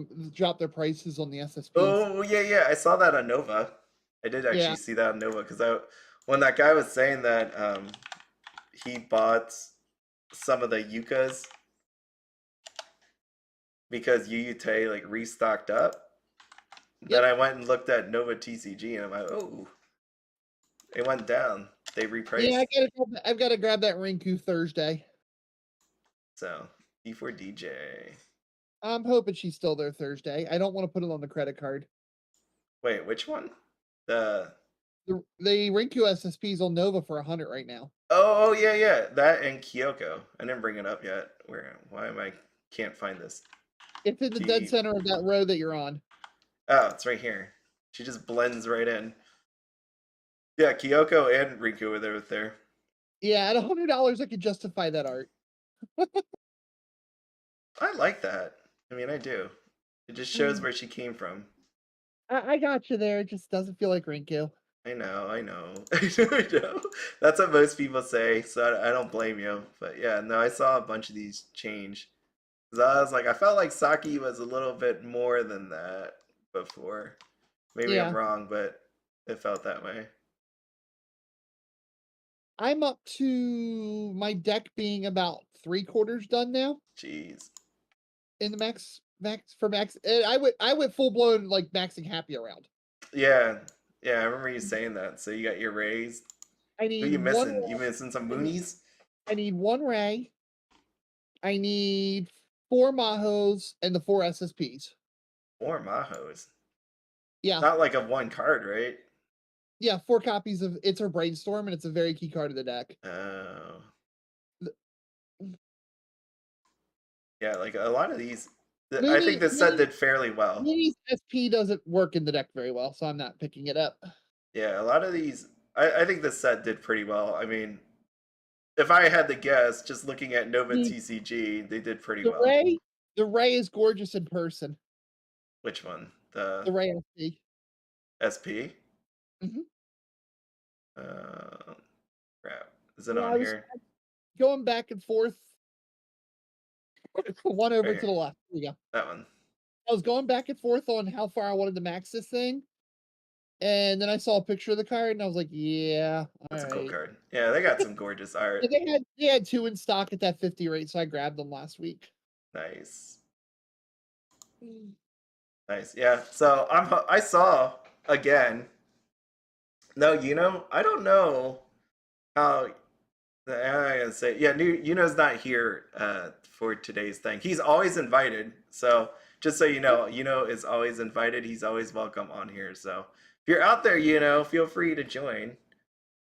their prices on the SSPs. Oh yeah, yeah, I saw that on Nova. I did Yeah. actually see that on Nova because I when that guy was saying that he bought some of the yuccas because UUT like restocked up. Then Yep. I went and looked at Nova TCG and I'm like, oh, it went down. They Yeah, repriced. I've got to grab that Rinku Thursday. So D4 DJ. I'm hoping she's still there Thursday. I don't want to put it on the credit card. Wait, which one? The The Rinku SSPs on Nova for 100 right now. oh yeah, yeah, that and Kyoko. I didn't bring it up yet. Where? Why am I? Can't find this. It's in the dead center of that row that you're on. Oh, it's right here. She just blends right in. Yeah, Kyoko and Riku were there. Yeah, at $100, I could justify that art. I like that. I mean, I do. It just shows where she came from. I got you there. It just doesn't feel like Rinku. I know, I know, I know. That's what most people say, so I don't blame you. But yeah, no, I saw a bunch of these change. Cause I was like, I felt like Saki was a little bit more than that before. Maybe I'm Yeah. wrong, but it felt that way. I'm up to my deck being about 3/4 done now Jeez. in the max. And I went full blown like maxing happy around. Yeah, yeah, I remember you saying that. So you got your rays. I Who need you one missing? You missing some I need, Moonies? I need one Ray. I need 4 Mahos and the 4 SSPs. Or Mahos. Yeah. Not like a one card, right? Yeah, 4 copies of It's Her Brainstorm, and it's a very key card of the deck. Oh. The Yeah, like a lot of these. I think Mooney this set Mooney did fairly well. Mooney's SP doesn't work in the deck very well, so I'm not picking it up. Yeah, a lot of these. I think this set did pretty well. I mean, if I had to guess, just looking at Nova The TCG, they did pretty the well. Ray the Ray is gorgeous in person. Which one? The The Ray SP. SP? Mhm. Uh, crap. Is it Yeah, on I was here? going back and forth. One Right over to here. the left. There you go. That one. I was going back and forth on how far I wanted to max this thing, And then I saw a picture of the card, and I was like, "Yeah, That's a cool alright." card. Yeah, they got some gorgeous art. And they had 2 in stock at that 50 rate, so I grabbed them last week. Nice. Mm. Nice. Yeah. So I saw again. No, I don't know how I gotta say, yeah, Yuno's not here for today's thing. He's always invited. So just so you know, Yuno is always invited. He's always welcome on here. So if you're out there, feel free to join.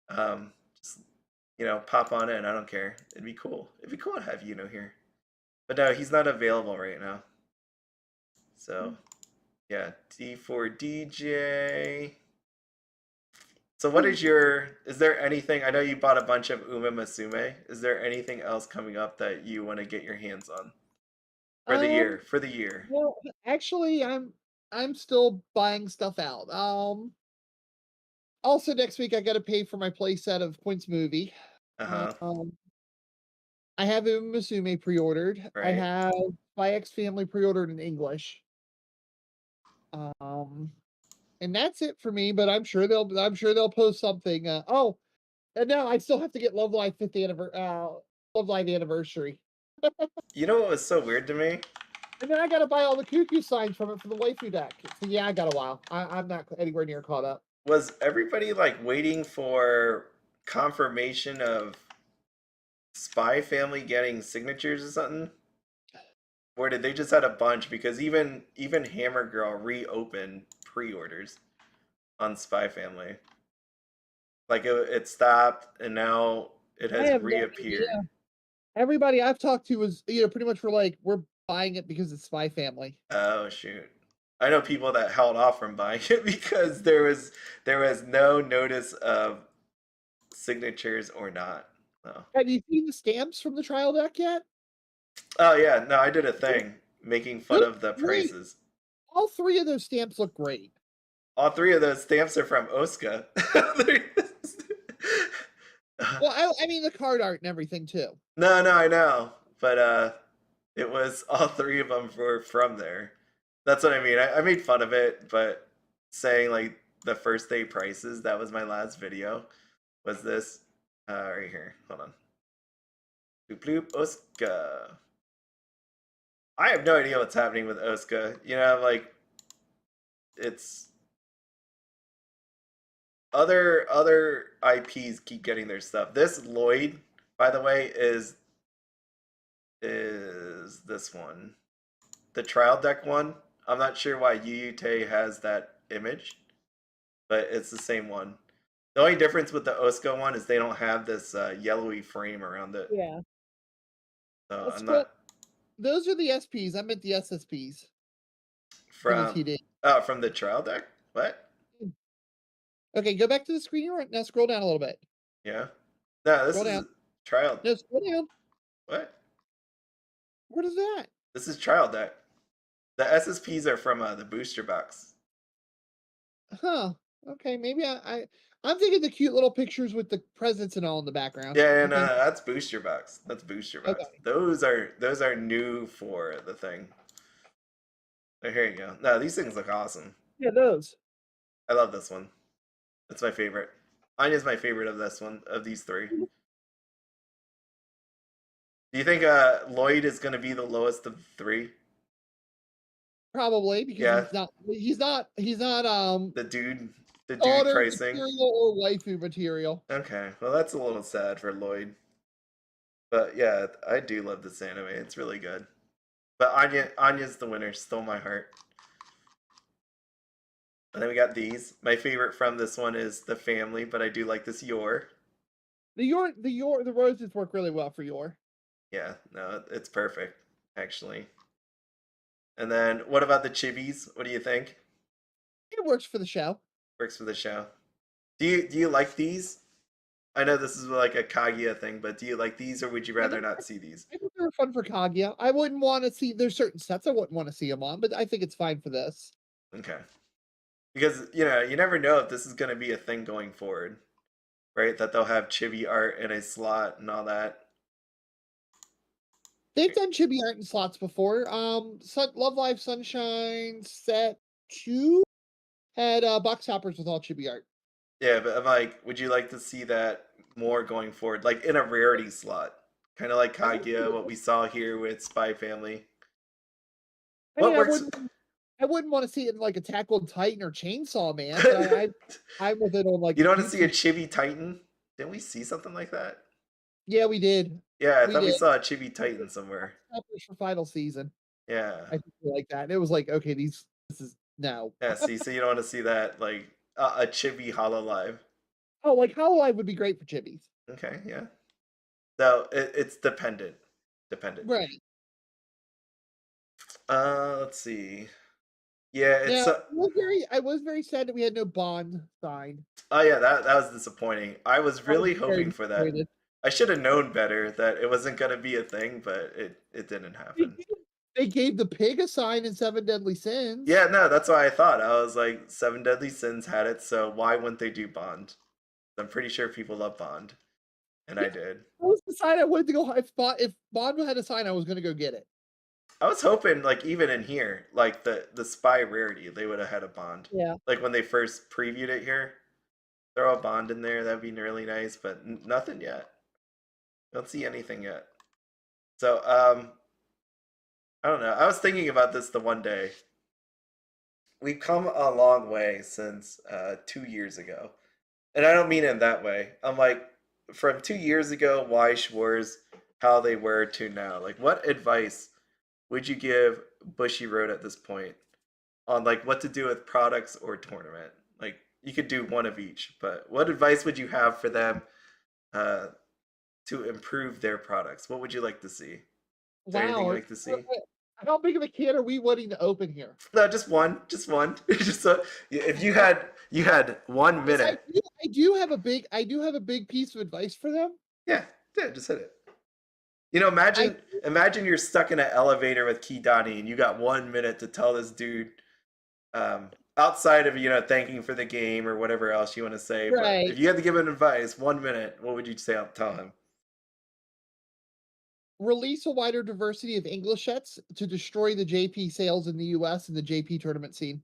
Just pop on in. I don't care. It'd be cool. It'd be cool to have here. But no, he's not available right now. So yeah, D4DJ. So what is there anything, I know you bought a bunch of Uma Musume. Is there anything else coming up that you want to get your hands on for the year? Um, For the year. well, actually, I'm still buying stuff out. Also next week I gotta pay for my playset of Quint's movie. Uh-huh. Um, I have Uma Musume pre-ordered. I Right. have my X Family pre-ordered in English. Um, and that's it for me, but I'm sure they'll post something. And now I still have to get Love Live Anniversary. You know what was so weird to me? And then I gotta buy all the cuckoo signs from it for the waifu deck. So yeah, I got a while. I'm not anywhere near caught up. Was everybody like waiting for confirmation of Spy Family getting signatures or something? Or did they just had a bunch? Because even Hammer Girl reopened pre-orders on Spy Family. Like it stopped and now it I has have no reappeared. idea. Everybody I've talked to was, pretty much were like, we're buying it because it's Spy Family. Oh shoot. I know people that held off from buying it because there was no notice of signatures or not. Oh. Have you seen the stamps from the trial deck yet? Oh yeah, no, I did a thing making fun Those of the look great. prices. All 3 of those stamps look great. All three of those stamps are from Oscar. Well, I mean the card art and everything too. No, I know, but it was all three of them were from there. That's what I mean. I made fun of it, but saying like the first day prices, that was my last video. Was this right here? Hold on. Bloop bloop Oscar. I have no idea what's happening with Oscar. Like it's other IPs keep getting their stuff. This Lloyd, by the way, is this one. The trial deck one. I'm not sure why Yuyute has that image, but it's the same one. The only difference with the Osco one is they don't have this yellowy frame around it. Yeah. So Let's I'm go. not Those are the SPs. I meant the SSPs from the from TD. from the trial deck. What? Okay, go back to the screen right now. Scroll down a little bit. Yeah. No, this Scroll is down. trial. No, scroll down. What? What is that? This is trial deck. The SSPs are from the booster box. Huh. Okay, maybe I'm thinking the cute little pictures with the presents and all in the background. Yeah, no, Okay. that's booster box. That's booster box. Okay. Those are new for the thing. Oh, here you go. No, these things look awesome. Yeah, those. I love this one. It's my favorite. Anya's my favorite of this one, of these three. Do you think Lloyd is going to be the lowest of the three? Probably because Yeah, he's not the dude daughter pricing. material or waifu material. Okay, well that's a little sad for Lloyd. But yeah, I do love this anime. It's really good. But Anya's the winner. Stole my heart. And then we got these. My favorite from this one is the family, but I do like this Yor. The roses work really well for your. Yeah, no, it's perfect, actually. And then what about the chibis? What do you think? It works for the show. Works for the show. Do you like these? I know this is like a Kaguya thing, but do you like these or would you Yeah, rather not see these? I think they're fun for Kaguya. I wouldn't want to see. There's certain sets I wouldn't want to see them on, but I think it's fine for this. Okay. Because you never know if this is going to be a thing going forward, right? That they'll have chibi art in a slot and all that. They've done chibi art in slots before. Love Live Sunshine set 2 had box toppers with all chibi art. Yeah, but I'm like, would you like to see that more going forward, like in a rarity slot, kind of like I think Kaguya, what we saw here with Spy Family? I What mean, works? I wouldn't want to see it in like Attack on Titan or Chainsaw Man, but I'm with it on like You don't want to see a YouTube. Chibi Titan? Didn't we see something like that? Yeah, we did. Yeah, I We thought we did. saw a Chibi Titan somewhere. Toppers for final season. Yeah, I think we like that. And it was like, okay, this is no. yeah. See, so you don't want to see that like a Chibi Hololive. Oh, like Hololive would be great for chibis. Okay, yeah. So it's dependent. Dependent. Right. Let's see. Yeah, it's Now, I was very sad that we had no Bond signed. oh yeah, that was disappointing. I was I was really very hoping for that. disappointed. I should have known better that it wasn't gonna be a thing, but it didn't They happen. gave, they gave the pig a sign in Seven Deadly Sins. Yeah, no, that's why I thought. I was like, Seven Deadly Sins had it, so why wouldn't they do Bond? I'm pretty sure people love Bond, and Yeah, I did. that was the sign I wanted to go. If Bond had a sign, I was going to go get it. I was hoping, like, even in here, like the Spy rarity, they would have had a Bond. Yeah. Like when they first previewed it here, throw a Bond in there. That'd be really nice, but nothing yet. Don't see anything yet. So, I don't know. I was thinking about this the one day. We've come a long way since 2 years ago. And I don't mean it in that way. I'm like, from 2 years ago, Weiss Schwarz, how they were to now. Like, what advice would you give Bushiroad at this point on like what to do with products or tournament? Like, you could do one of each, but what advice would you have for them uh, to improve their products? What would you like to see? Is there anything you'd Wow. like to see? How big of a kid are we wanting to open here? No, just one, just one. Just so if you had 1 minute, I do have a big piece of advice for them. yeah, yeah, just hit it. You know, I imagine you're stuck in an elevator with Kidani and you got 1 minute to tell this dude, outside of thanking for the game or whatever else you want to say. But right. if you had to give him advice, 1 minute, what would you say? Tell him. Release a wider diversity of English sets to destroy the JP sales in the US and the JP tournament scene.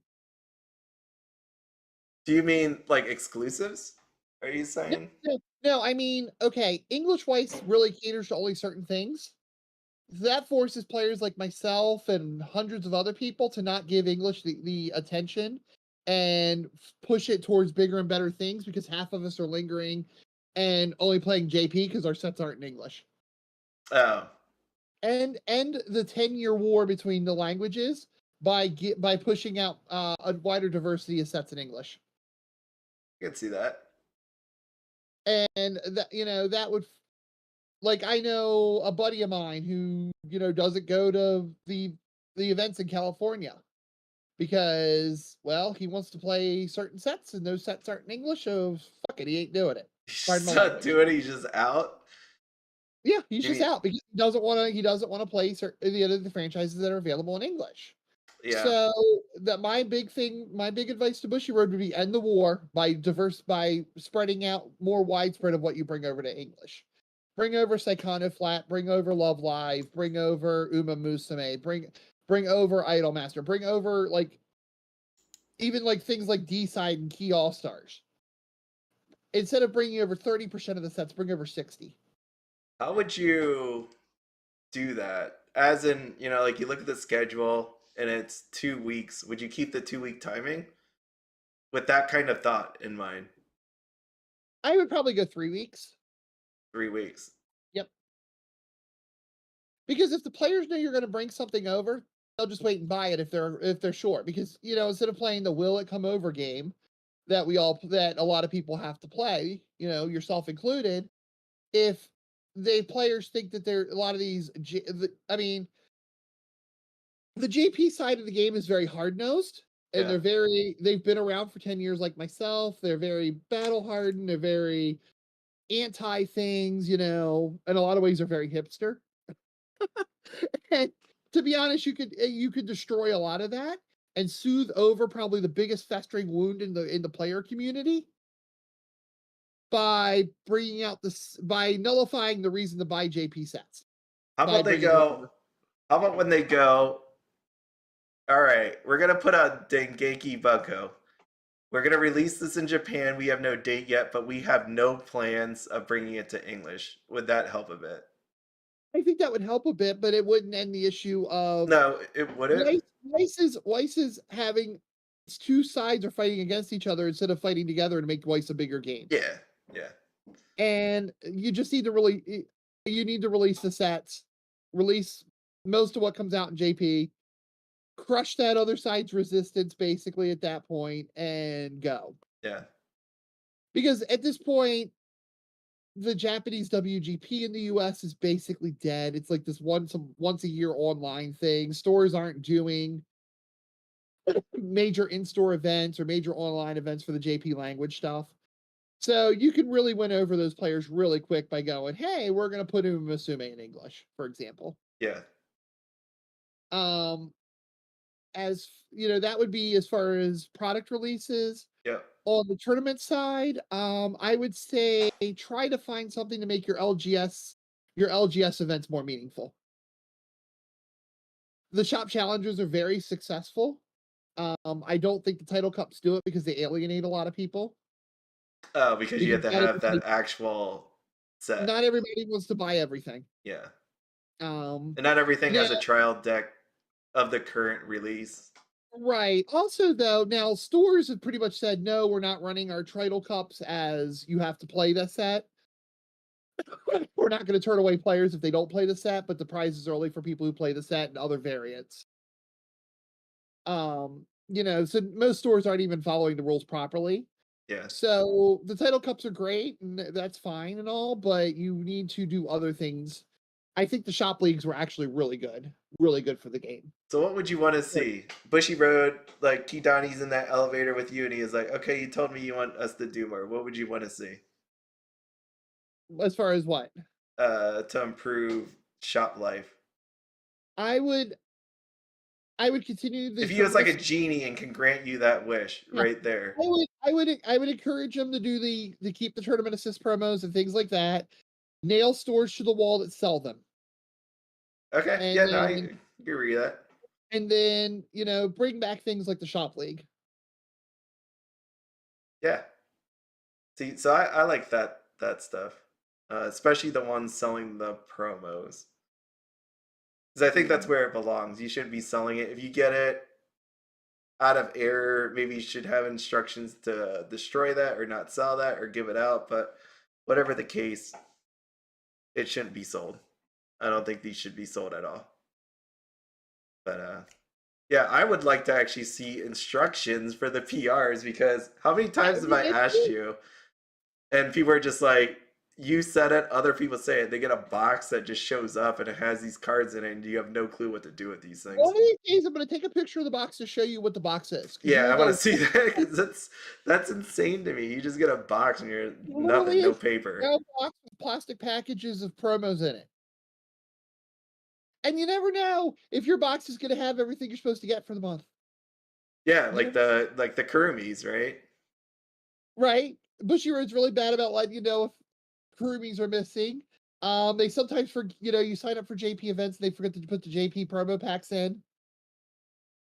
Do you mean like exclusives? Are you No, saying? no, I mean, okay, English Weiss really caters to only certain things. That forces players like myself and hundreds of other people to not give English the attention and push it towards bigger and better things because half of us are lingering and only playing JP because our sets aren't in English. Oh, And end the 10-year war between the languages by pushing out a wider diversity of sets in English. I can see that. And that would, like, I know a buddy of mine who doesn't go to the events in California because, well, he wants to play certain sets and those sets aren't in English, so fuck it, he ain't doing it. Pardon my He's not language. doing it. He's just out. Yeah, he's You just mean- out because he doesn't want to play the franchises that are available in English. Yeah. So that my big advice to Bushiroad would be end the war by spreading out more widespread of what you bring over to English. Bring over Saekano Flat, bring over Love Live, bring over Uma Musume, bring over Idolmaster, bring over like even like things like D-Side and Key All Stars. Instead of bringing over 30% of the sets, bring over 60. How would you do that? As in, like you look at the schedule and it's 2 weeks. Would you keep the 2 week timing with that kind of thought in mind? I would probably go 3 weeks. 3 weeks. Yep. Because if the players know you're going to bring something over, they'll just wait and buy it if they're short. Because instead of playing the will it come over game that a lot of people have to play, yourself included, if the players think that a lot of these, the JP side of the game is very hard nosed. And Yeah. they've been around for 10 years like myself. They're very battle hardened. They're very anti things, in a lot of ways are very hipster. And to be honest, you could destroy a lot of that and soothe over probably the biggest festering wound in the player community by by nullifying the reason to buy JP sets. How about they go? How about when they go? All right, we're gonna put out Dengeki Bunko. we're gonna release this in Japan. We have no date yet, but we have no plans of bringing it to English. Would that help a bit? I think that would help a bit, but it wouldn't end the issue of No, it wouldn't. Weiss is having its 2 sides are fighting against each other instead of fighting together to make Weiss a bigger game. Yeah, yeah, And you just need to you need to release the sets, release most of what comes out in JP, crush that other side's resistance basically at that point and go. yeah, Because at this point, the Japanese WGP in the US is basically dead. It's like this once a year online thing. Stores aren't doing major in-store events or major online events for the JP language stuff. So you can really win over those players really quick by going, "Hey, we're going to put Musume in English," for example. yeah, Um, as you know, that would be as far as product releases. yeah. On the tournament side, I would say try to find something to make your LGS events more meaningful. The shop challenges are very successful. I don't think the title cups do it because they alienate a lot of people. Oh, because you Because have to have that actual set. not everybody wants to buy everything. Yeah, Um, and not everything now, has a trial deck of the current release. right. Also, though, now stores have pretty much said, no, we're not running our title cups as you have to play the set. We're not going to turn away players if they don't play the set, but the prizes are only for people who play the set and other variants. So most stores aren't even following the rules properly. Yeah. So the title cups are great and that's fine and all, but you need to do other things. I think the shop leagues were actually really good for the game. So what would you want to But see? Bushiroad, like Kidani's in that elevator with you, and he is like, "Okay, you told me you want us to do more. What would you want to see as far as what? to improve shop life?" I would I would continue the If he was like tournament. a genie and can grant you that wish Yeah, right there. I would encourage them to do the keep the tournament assist promos and things like that. Nail stores to the wall that sell them. Okay, And yeah, no, I then agree with that. bring back things like the shop league. Yeah. See, so I like that stuff, especially the ones selling the promos, because I think that's where it belongs. You shouldn't be selling it. If you get it out of error, maybe you should have instructions to destroy that or not sell that or give it out. But whatever the case, it shouldn't be sold. I don't think these should be sold at all. But yeah, I would like to actually see instructions for the PRs, because how many times have I asked you and people are just like, you said it, other people say it. They get a box that just shows up and it has these cards in it, and you have no clue what to do with these things. One of these days, I'm going to take a picture of the box to show you what the box is. Because you Yeah, will I want to go, see that, because that's insane to me. You just get a box and you're nothing, literally no is paper. a box with plastic packages of promos in it. And you never know if your box is going to have everything you're supposed to get for the month. Yeah, You like never, the Kurumis, right? right? Bushiroad's really bad about letting you know if Kurumis are missing. They sometimes you sign up for JP events and they forget to put the JP promo packs in.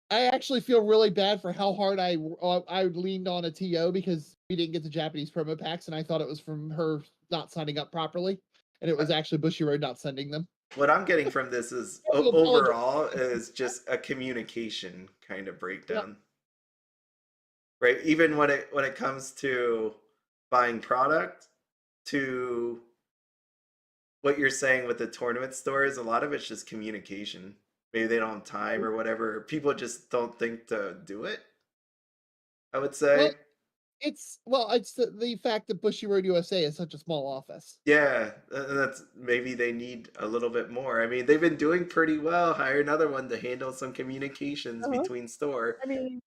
I actually feel really bad for how hard I leaned on a TO because we didn't get the Japanese promo packs, and I thought it was from her not signing up properly, and it was actually Bushiroad not sending them. What I'm getting from this is I have to apologize. overall is just a communication kind of Yeah, breakdown, right? Even when it comes to buying product, to what you're saying with the tournament stores, a lot of it's just communication. Maybe they don't have time or whatever. People just don't think to do it, I would well, say. it's the fact that Bushiroad USA is such a small office. Yeah, and that's maybe they need a little bit more. I mean, they've been doing pretty well. Hire another one to handle some communications Uh-huh. between store. I mean,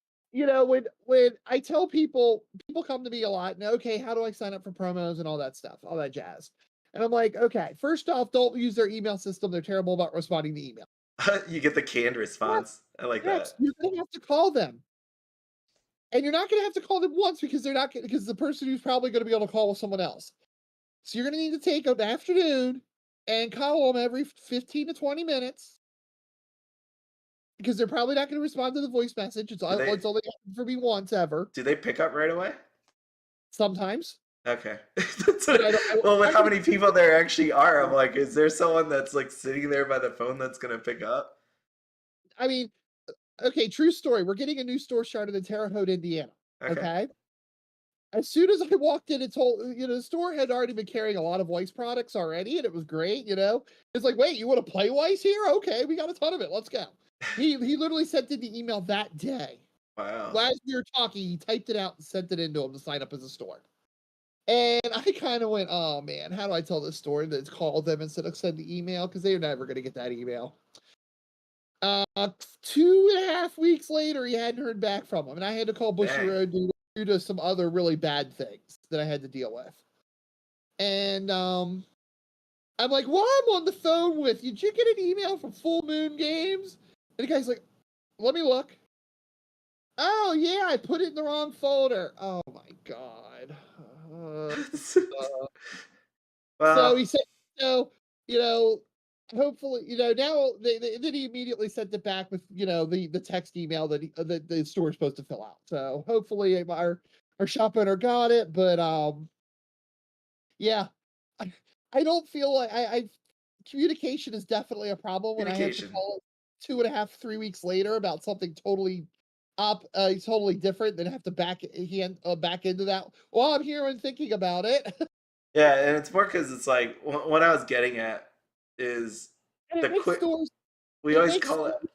when I tell people come to me a lot, and okay, how do I sign up for promos and all that stuff, all that jazz? And I'm like, okay, first off, don't use their email system. They're terrible about responding to email. You get the canned Yes, response. I like yes, that. you're gonna have to call them. And you're not gonna have to call them once because because the person who's probably gonna be able to call with someone else. So you're gonna need to take an afternoon and call them every 15 to 20 minutes because they're probably not going to respond to the voice message. It's only happened for me once ever. Do they pick up right away? Sometimes. Okay. But Well, with I'm how gonna, many people there actually are, I'm like, is there someone that's like sitting there by the phone that's gonna pick up? I mean, okay, true story. We're getting a new store started in Terre Haute, Indiana. Okay. Okay. As soon as I walked in, the store had already been carrying a lot of Weiss products already, and it was great. It's like, wait, you want to play Weiss here? Okay, we got a ton of it. Let's go. He literally sent in the email that day. Wow. As we were talking, he typed it out and sent it into him to sign up as a store. And I kind of went, oh man, how do I tell this story? That call them instead of send the email because they're never going to get that email. 2.5 weeks later, he hadn't heard back from him, and I had to call Dang. Bushiroad due to some other really bad things that I had to deal with. And I'm like, while I'm on the phone with you, did you get an email from Full Moon Games? And the guy's like, let me look. Oh yeah, I put it in the wrong folder. Oh my god. So Well, he said, so, you know, hopefully, now then he immediately sent it back with, the text email that the store's supposed to fill out. So hopefully our shop owner got it, but yeah, I don't feel like I communication is definitely a problem when I have to communication. call it 2.5, 3 weeks later about something totally different, then have to back into that. Well, I'm here and thinking about it. Yeah, and it's more because it's like what I was getting at is And the it makes quick. stores We it always makes call it, stores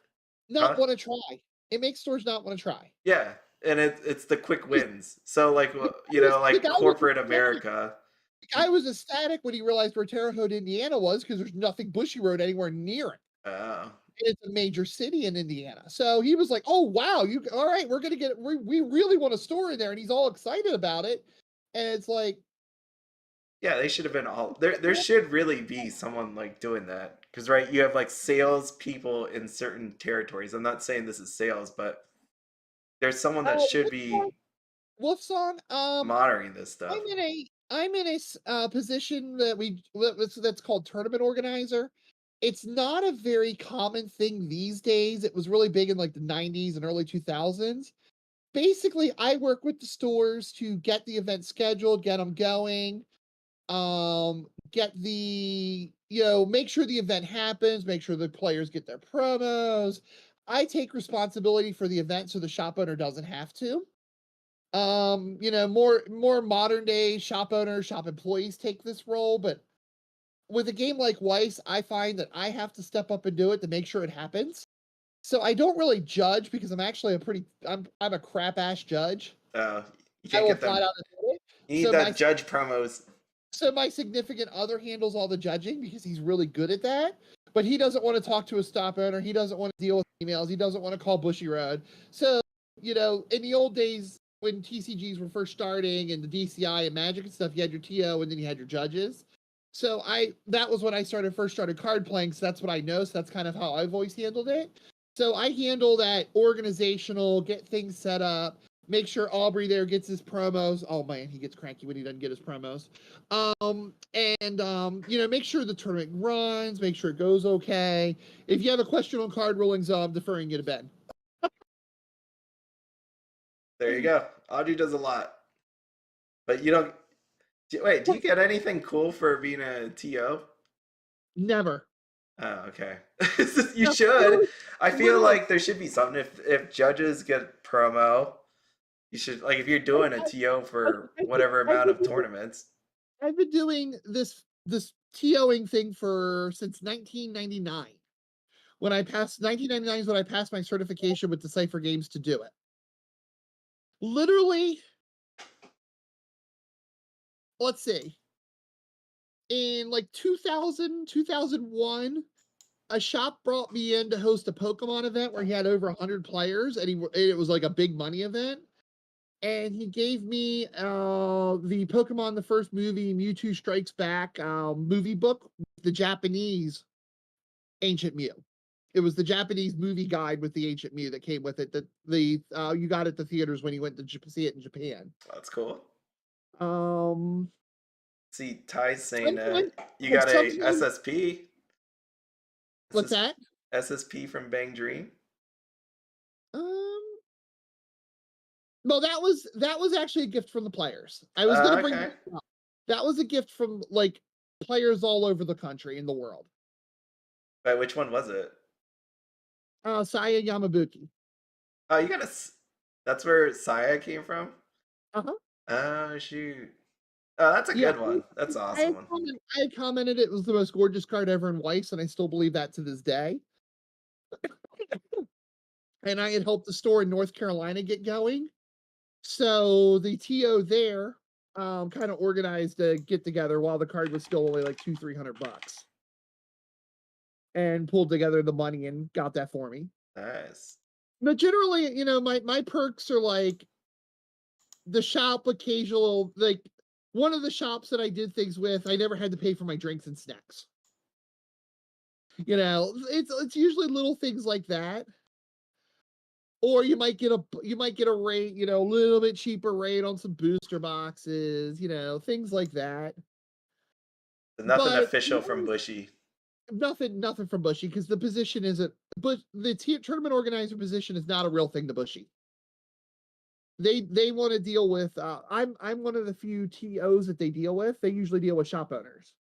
not huh? wanna try. It makes stores not wanna try. Yeah, and it's the quick 'Cause wins. So like the like guy was corporate ecstatic. America. The guy was ecstatic when he realized where Terre Haute, Indiana was, because there's nothing Bushiroad anywhere near it. Oh, And it's a major city in Indiana. So he was like, "Oh, wow, you all right, we're gonna get we really want a store in there," and he's all excited about it. And it's like, yeah, they should have been all there. There should really be someone like doing that because right, you have like sales people in certain territories. I'm not saying this is sales, but there's someone that should be Wolfson, monitoring this stuff. I'm in a position that's called tournament organizer. It's not a very common thing these days. It was really big in like the 90s and early 2000s. Basically, I work with the stores to get the event scheduled, get them going, get make sure the event happens, make sure the players get their promos. I take responsibility for the event so the shop owner doesn't have to. More modern day shop owners, shop employees take this role, but with a game like Weiss, I find that I have to step up and do it to make sure it happens. So I don't really judge because I'm a crap ass judge. You I can't will get flat them. out admit it. You need So my that judge promos. so my significant other handles all the judging because he's really good at that. But he doesn't want to talk to a stop owner. He doesn't want to deal with emails. He doesn't want to call Bushiroad. So, in the old days when TCGs were first starting and the DCI and Magic and stuff, you had your TO and then you had your judges. So that was when I first started card playing. So that's what I know. So that's kind of how I've always handled it. So I handle that organizational, get things set up, make sure Audri there gets his promos. Oh man, he gets cranky when he doesn't get his promos. Make sure the tournament runs, make sure it goes okay. If you have a question on card rulings, I'm deferring you to Ben. There you go. Audrey does a lot, but you don't. Wait, do you get anything cool for being a TO? Never. Oh, okay. You No, should. literally, I feel literally. like there should be something if judges get promo. You should like if you're I, doing a I, TO I, for I've been, whatever I've amount been of doing, tournaments. I've been doing this TOing thing for since 1999. When I passed 1999 is when I passed my certification with Decipher Games to do it. Literally, let's see, in like 2000, 2001, a shop brought me in to host a Pokemon event where he had over 100 players, and it was like a big money event. And he gave me the Pokemon the first movie, Mewtwo Strikes Back movie book, the Japanese Ancient Mew. It was the Japanese movie guide with the Ancient Mew that came with it. That you got at the theaters when you went to see it in Japan. That's cool. Um, See, Ty's saying sometimes, you got a sometimes, SSP. what's that? SSP from Bang Dream. Well, that was actually a gift from the players. I was gonna bring Okay. that up. That was a gift from, like, players all over the country and the world. But which one was it? Saya Yamabuki. Oh, that's where Saya came from? Uh-huh. Oh, shoot. Oh, that's a Yeah, good one. That's an awesome one. I had commented it was the most gorgeous card ever in Weiss, and I still believe that to this day. And I had helped the store in North Carolina get going. So the TO there, kind of organized a get together while the card was still only like 200-300 bucks, and pulled together the money and got that for me. Nice. But generally, my perks are like the shop occasional, like one of the shops that I did things with, I never had to pay for my drinks and snacks. It's usually little things like that. Or you might get a rate, a little bit cheaper rate on some booster boxes, things like that. So nothing But official from Bushy. nothing from Bushy, because the position isn't. But the tournament organizer position is not a real thing to Bushy. They want to deal with. I'm one of the few TOs that they deal with. They usually deal with shop owners.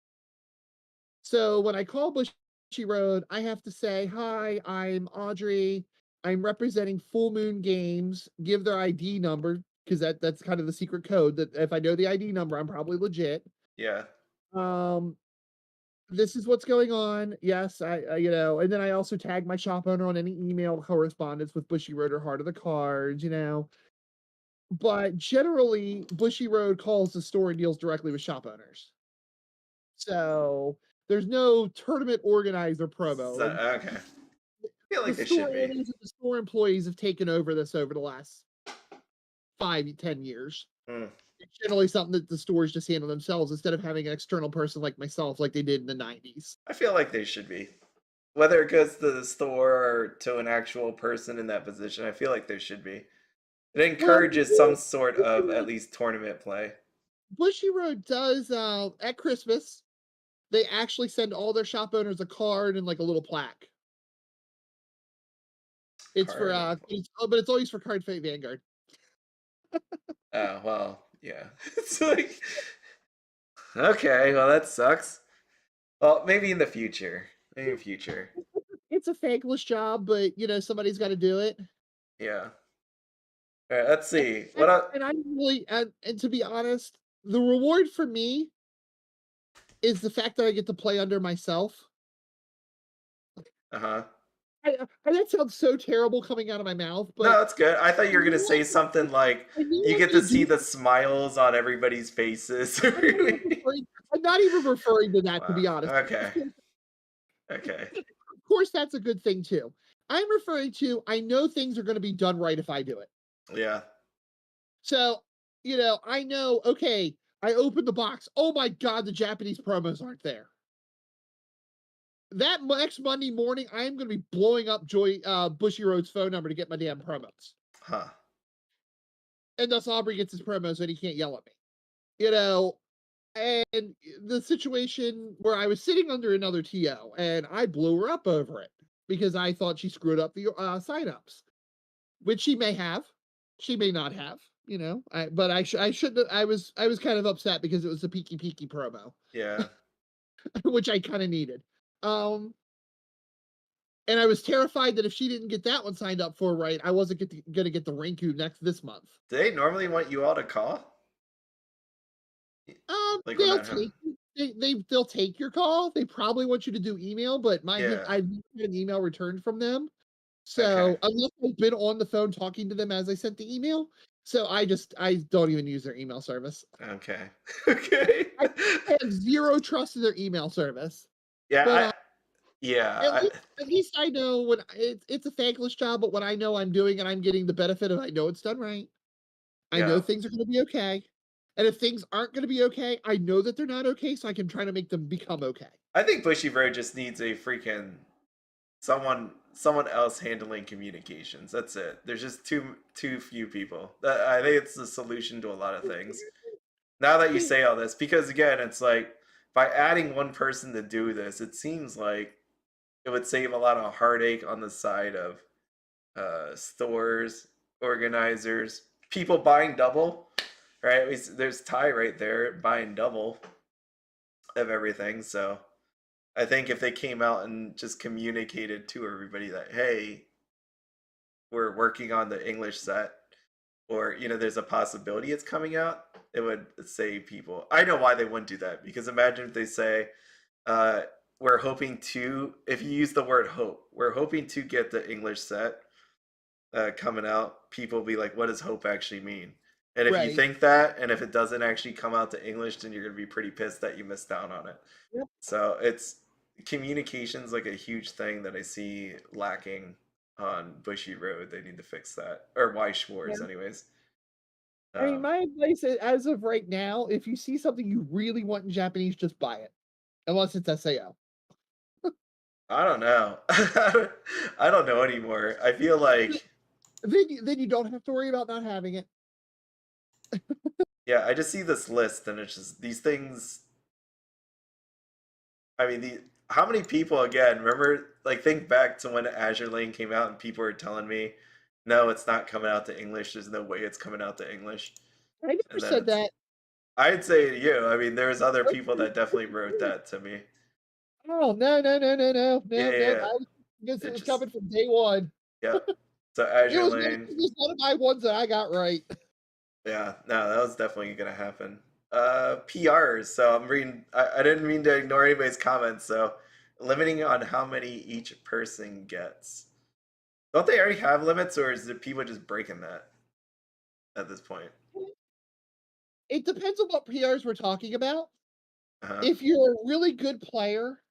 So when I call Bushiroad, I have to say, "Hi, I'm Audri. I'm representing Full Moon Games." Give their ID number, because that's kind of the secret code. That if I know the ID number, I'm probably legit. Yeah. Um, this is what's going on. Yes, and then I also tag my shop owner on any email correspondence with Bushiroad or Heart of the Cards. But generally, Bushiroad calls the store and deals directly with shop owners. So there's no tournament organizer promo. So, Like, okay. I feel the like they store should be. owners and the store employees have taken over this over the last 5-10 years. Hmm. It's generally something that the stores just handle themselves, instead of having an external person like myself, like they did in the 90s. I feel like they should be. Whether it goes to the store or to an actual person in that position, I feel like there should be. It Well, encourages some sort of at least tournament play. Bushiroad does, at Christmas, they actually send all their shop owners a card and like a little plaque. It's for Card. but it's always for Card Fate Vanguard. Oh, well, yeah. It's like, okay, well, that sucks. Well, maybe in the future. Maybe in the future. It's a thankless job, but somebody's got to do it. Yeah. All right, let's And, see. and, What else? and I really, and to be honest, the reward for me is the fact that I get to play under myself. Uh-huh. That sounds so terrible coming out of my mouth, No, but that's good. I thought I you were gonna know say something like I know you what get they to see do. the smiles on everybody's faces. I'm not even referring to that, to Wow. be honest. Okay. Okay. Of course, that's a good thing too. I'm referring to, I know things are going to be done right if I do it. Yeah. So, I know, okay, I opened the box. Oh my God, the Japanese promos aren't there. That next Monday morning, I am going to be blowing up Bushiroad's phone number to get my damn promos. Huh. And thus Aubrey gets his promos and he can't yell at me. You know, and the situation where I was sitting under another TO and I blew her up over it because I thought she screwed up the signups, which she may have, she may not have. But I shouldn't. I was kind of upset because it was a peaky promo, Yeah. which I kind of needed. Um, and I was terrified that if she didn't get that one signed up for right, I wasn't gonna get the Rinku this month. Do they normally want you all to call? Like when They'll that happens? take they'll take your call. They probably want you to do email, but Yeah. I've never had an email returned from them. Okay. So unless I've been on the phone talking to them as I sent the email, so I don't even use their email service. Okay. Okay. I have zero trust in their email service. Yeah, But yeah, at least I know when it's a thankless job, but when I know I'm doing and I'm getting the benefit of, I know it's done right. I know yeah. things are going to be okay. And if things aren't going to be okay, I know that they're not okay, so I can try to make them become okay. I think Bushy Bird just needs a freaking someone else handling communications. That's it. There's just too few people. I think it's the solution to a lot of things. Now that you say all this, because again, it's like by adding one person to do this, it seems like it would save a lot of heartache on the side of stores, organizers. people buying double, right? There's Ty right there buying double of everything. So I think if they came out and just communicated to everybody that, hey, we're working on the English set, or there's a possibility it's coming out, it would save people. I know why they wouldn't do that, because imagine if they say, uh, we're hoping to, if you use the word hope, we're hoping to get the English set coming out, people will be like, what does hope actually mean? And if you Right. think that, and if it doesn't actually come out to English, then you're going to be pretty pissed that you missed out on it. Yep. So it's communication's like a huge thing that I see lacking on Bushiroad. They need to fix that. Or Weiss Yeah. Schwarz, anyways. I mean, Um, my advice as of right now, if you see something you really want in Japanese, just buy it. Unless it's SAO. I don't know. I don't know anymore. I feel like, Then you don't have to worry about not having it. yeah, I just see this list and it's just these things. I mean, how many people again? Remember, like, think back to when Azure Lane came out and people were telling me, "No, it's not coming out to English. There's no way it's coming out to English." I never And then said that. I'd say to you, I mean, there's other people that definitely wrote that to me. Oh, no, no, no, no, no, Yeah, no, yeah, no. yeah. I was convinced it It was just, coming from day one. yeah. So It Azure was Lane, one of my ones that I got right. yeah, no, that was definitely gonna happen. PRs. So I'm reading. I didn't mean to ignore anybody's comments. So limiting on how many each person gets. Don't they already have limits, or is it people just breaking that at this point? It depends on what PRs we're talking about. Uh-huh. If you're a really good player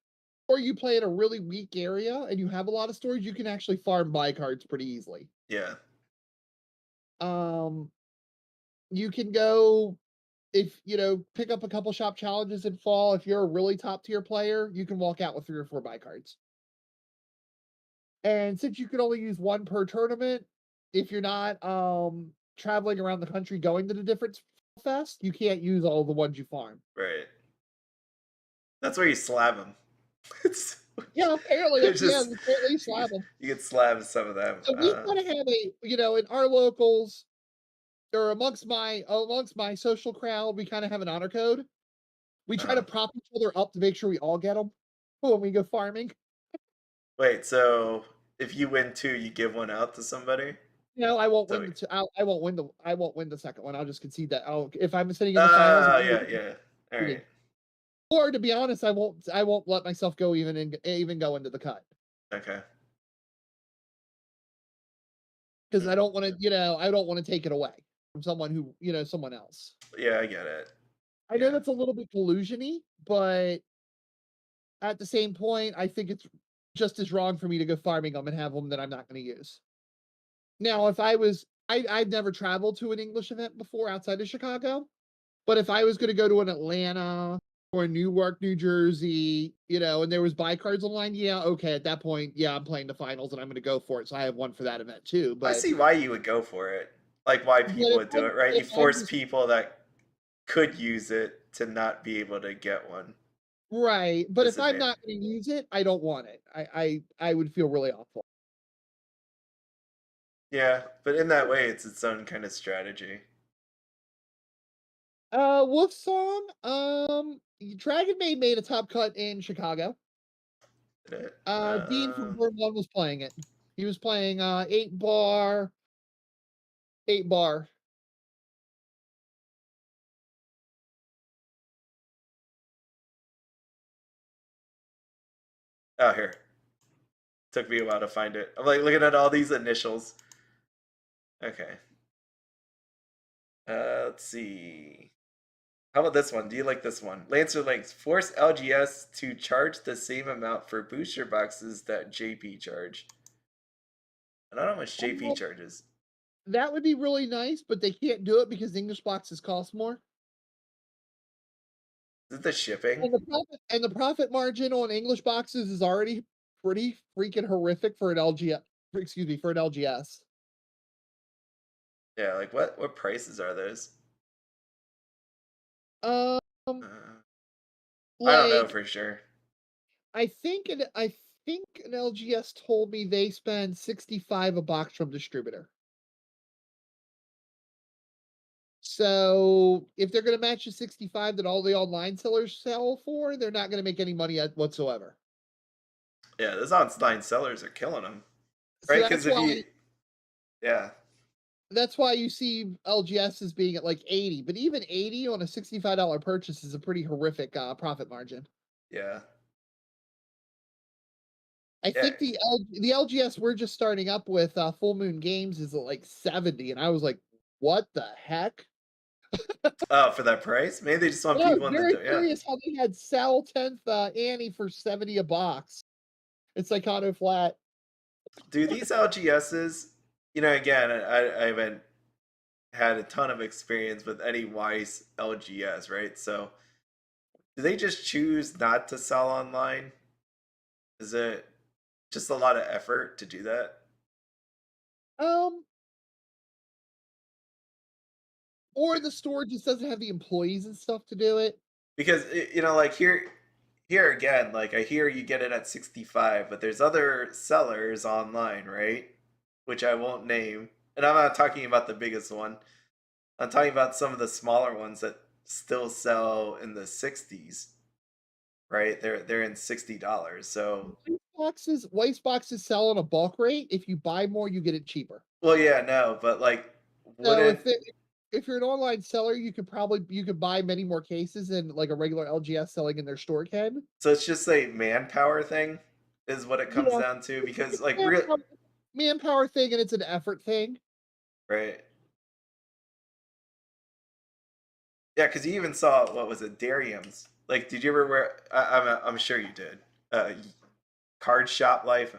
or you play in a really weak area and you have a lot of storage, you can actually farm buy cards pretty easily. Yeah. Um, you can go if pick up a couple shop challenges in fall. If you're a really top tier player, you can walk out with 3 or 4 buy cards. And since you can only use one per tournament, if you're not traveling around the country going to the different fest, you can't use all the ones you farm. Right. That's where you slab them. It's, Yeah, apparently it's yeah, just apparently you slab them. you get slab some of them. So we kind of have in our locals or amongst my social crowd, we kind of have an honor code. We try to Uh, prop each other up to make sure we all get them when we go farming. wait. So if you win two, you give one out to somebody. I won't So, win I won't win the second one. I'll just concede that. If I'm sitting in the finals, yeah, yeah. All right. or to be honest, I won't let myself go even go into the cut Okay. because Hmm. I don't want to take it away from someone who someone else. Yeah, I get it. I know Yeah. that's a little bit collusiony, but at the same point, I think it's just as wrong for me to go farming them and have them that I'm not going to use. Now, if I've never traveled to an English event before outside of Chicago, but if I was going to go to an Atlanta or Newark, New Jersey, and there was buy cards online, yeah, okay, at that point, yeah, I'm playing the finals and I'm going to go for it. So I have one for that event too. I see why you would go for it. Like why people would do it, right? You if I'm force just people that could use it to not be able to get one. right, but if I'm Disadvantage. not going to use it, I don't want it. I would feel really awful. Yeah, but in that way, it's its own kind of strategy. Wolf Song, Dragon Maid made a top cut in Chicago. Did it? Dean from Burn One was playing it. He was playing 8 bar, 8 bar. Oh, here. Took me a while to find it. I'm like looking at all these initials. Okay. Let's see. How about this one? Do you like this one? Lancer Links. Force LGS to charge the same amount for booster boxes that JP charge. I don't know how much JP charges. That would be really nice, but they can't do it because English boxes cost more. Is it the shipping? And the profit margin on English boxes is already pretty freaking horrific for an LGS. Excuse me, for an LGS. Yeah, like what prices are those? Um, Uh, I don't know like for sure. I think an LGS told me they spend 65 a box from distributor. So if they're going to match the 65 that all the online sellers sell for, they're not going to make any money whatsoever. Yeah, those online sellers are killing them, So right? Because if you, yeah, that's why you see LGS as being at like 80, but even 80 on a $65 purchase is a pretty horrific profit margin. yeah, I yeah. think the LGS we're just starting up with Full Moon Games is at like 70, and I was like, what the heck? Oh, for that price? Maybe they just want And I was people in the very yeah. curious how they had Sal 10th Annie for 70 a box. It's Saekano Flat. Do these LGSs? You know, again, I haven't had a ton of experience with any Weiss LGS, right? So, do they just choose not to sell online? Is it just a lot of effort to do that? Um, or the store just doesn't have the employees and stuff to do it. Because you know, like here again, like I hear you get it at 65, but there's other sellers online, right? Which I won't name. And I'm not talking about the biggest one. I'm talking about some of the smaller ones that still sell in the 60s, right? They're in $60. So, Weiss boxes sell on a bulk rate. If you buy more, you get it cheaper. well, yeah, no, but like So wouldn't if you're an online seller, you could buy many more cases than like a regular LGS selling in their store can. so it's just a manpower thing is what it comes Yeah, down to because like real manpower, manpower thing, and it's an effort thing. right. Yeah, because you even saw what was it, Darium's. Like, did you ever wear? I'm sure you did. Card Shop Life.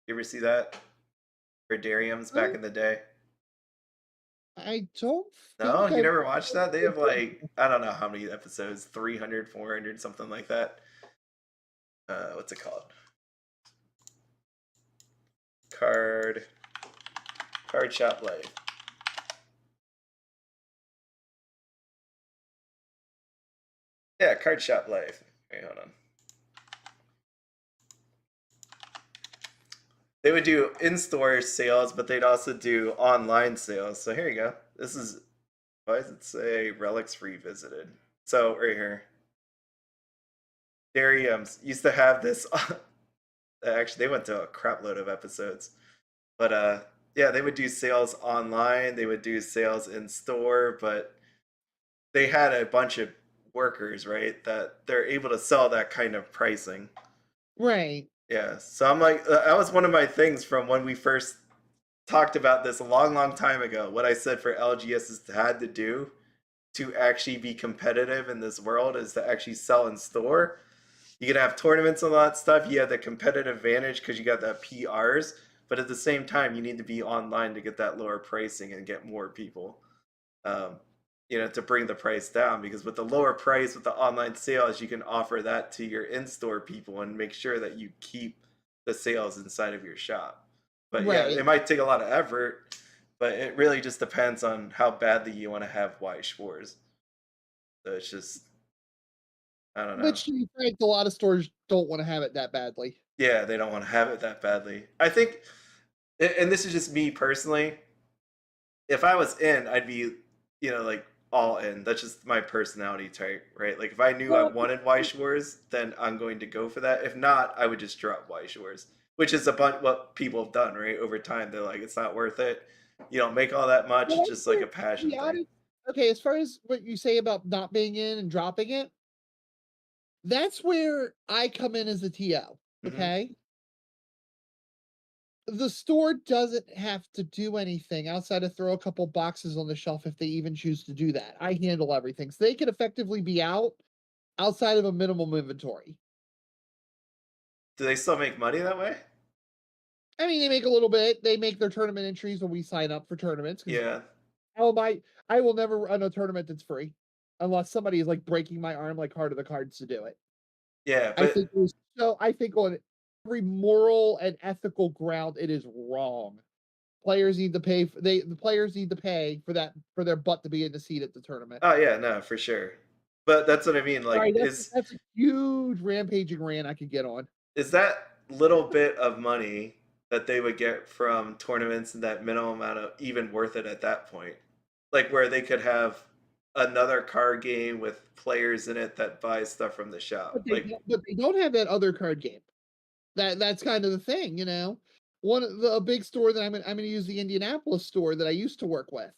You ever see that? For Darium's back Um, in the day. I don't No, think you I've. never watched that. They have like I don't know how many episodes, 300, 400, something like that. What's it called? Card Card Shop Life. Yeah, Card Shop Life. Wait, hold on. They would do in-store sales, but they'd also do online sales. So here you go. This is why does it say relics revisited? So right here, Dariums used to have this. Actually, they went to a crap load of episodes, but yeah, they would do sales online. They would do sales in store, but they had a bunch of workers, right? That they're able to sell that kind of pricing. Right. Yeah, so I'm like, that was one of my things from when we first talked about this a long, long time ago. What I said for LGS is had to do to actually be competitive in this world is to actually sell in store. You can have tournaments and all that stuff. You have the competitive advantage because you got that PRs, but at the same time, you need to be online to get that lower pricing and get more people. Um, to bring the price down because with the lower price with the online sales, you can offer that to your in-store people and make sure that you keep the sales inside of your shop. But yeah, Right. it might take a lot of effort, but it really just depends on how badly you want to have Weiss Schwarz. So it's just, I don't know. Which, to be frank, a lot of stores don't want to have it that badly. Yeah, they don't want to have it that badly. I think, and this is just me personally, if I was in, I'd be, like all in. That's just my personality type, right? Like if I knew I Well, wanted Weiss Schwarz, then I'm going to go for that. If not, I would just drop Weiss Schwarz, which is a bunch what people have done, right? Over time, they're like, it's not worth it. You don't make all that much. well, It's just like a to be passion thing. honest, okay, as far as what you say about not being in and dropping it, that's where I come in as a TO. Hmm. Okay. The store doesn't have to do anything outside of throw a couple boxes on the shelf if they even choose to do that. I handle everything. So they can effectively be out outside of a minimum inventory. Do they still make money that way? I mean, they make a little bit. They make their tournament entries when we sign up for tournaments because Yeah, I will never run a tournament that's free unless somebody is like breaking my arm like Heart of the Cards to do it. yeah, I but think it was so I think on every moral and ethical ground it is wrong. Players need to pay for the players need to pay for that for their butt to be in the seat at the tournament. oh yeah, no, for sure. But that's what I mean. Like, Sorry, that's a huge rampaging rant I could get on. is that little bit of money that they would get from tournaments and that minimum amount of even worth it at that point? like where they could have another card game with players in it that buy stuff from the shop. Like, But they don't have that other card game. That's kind of the thing, you know. One of the a big store that I'm gonna use the Indianapolis store that I used to work with.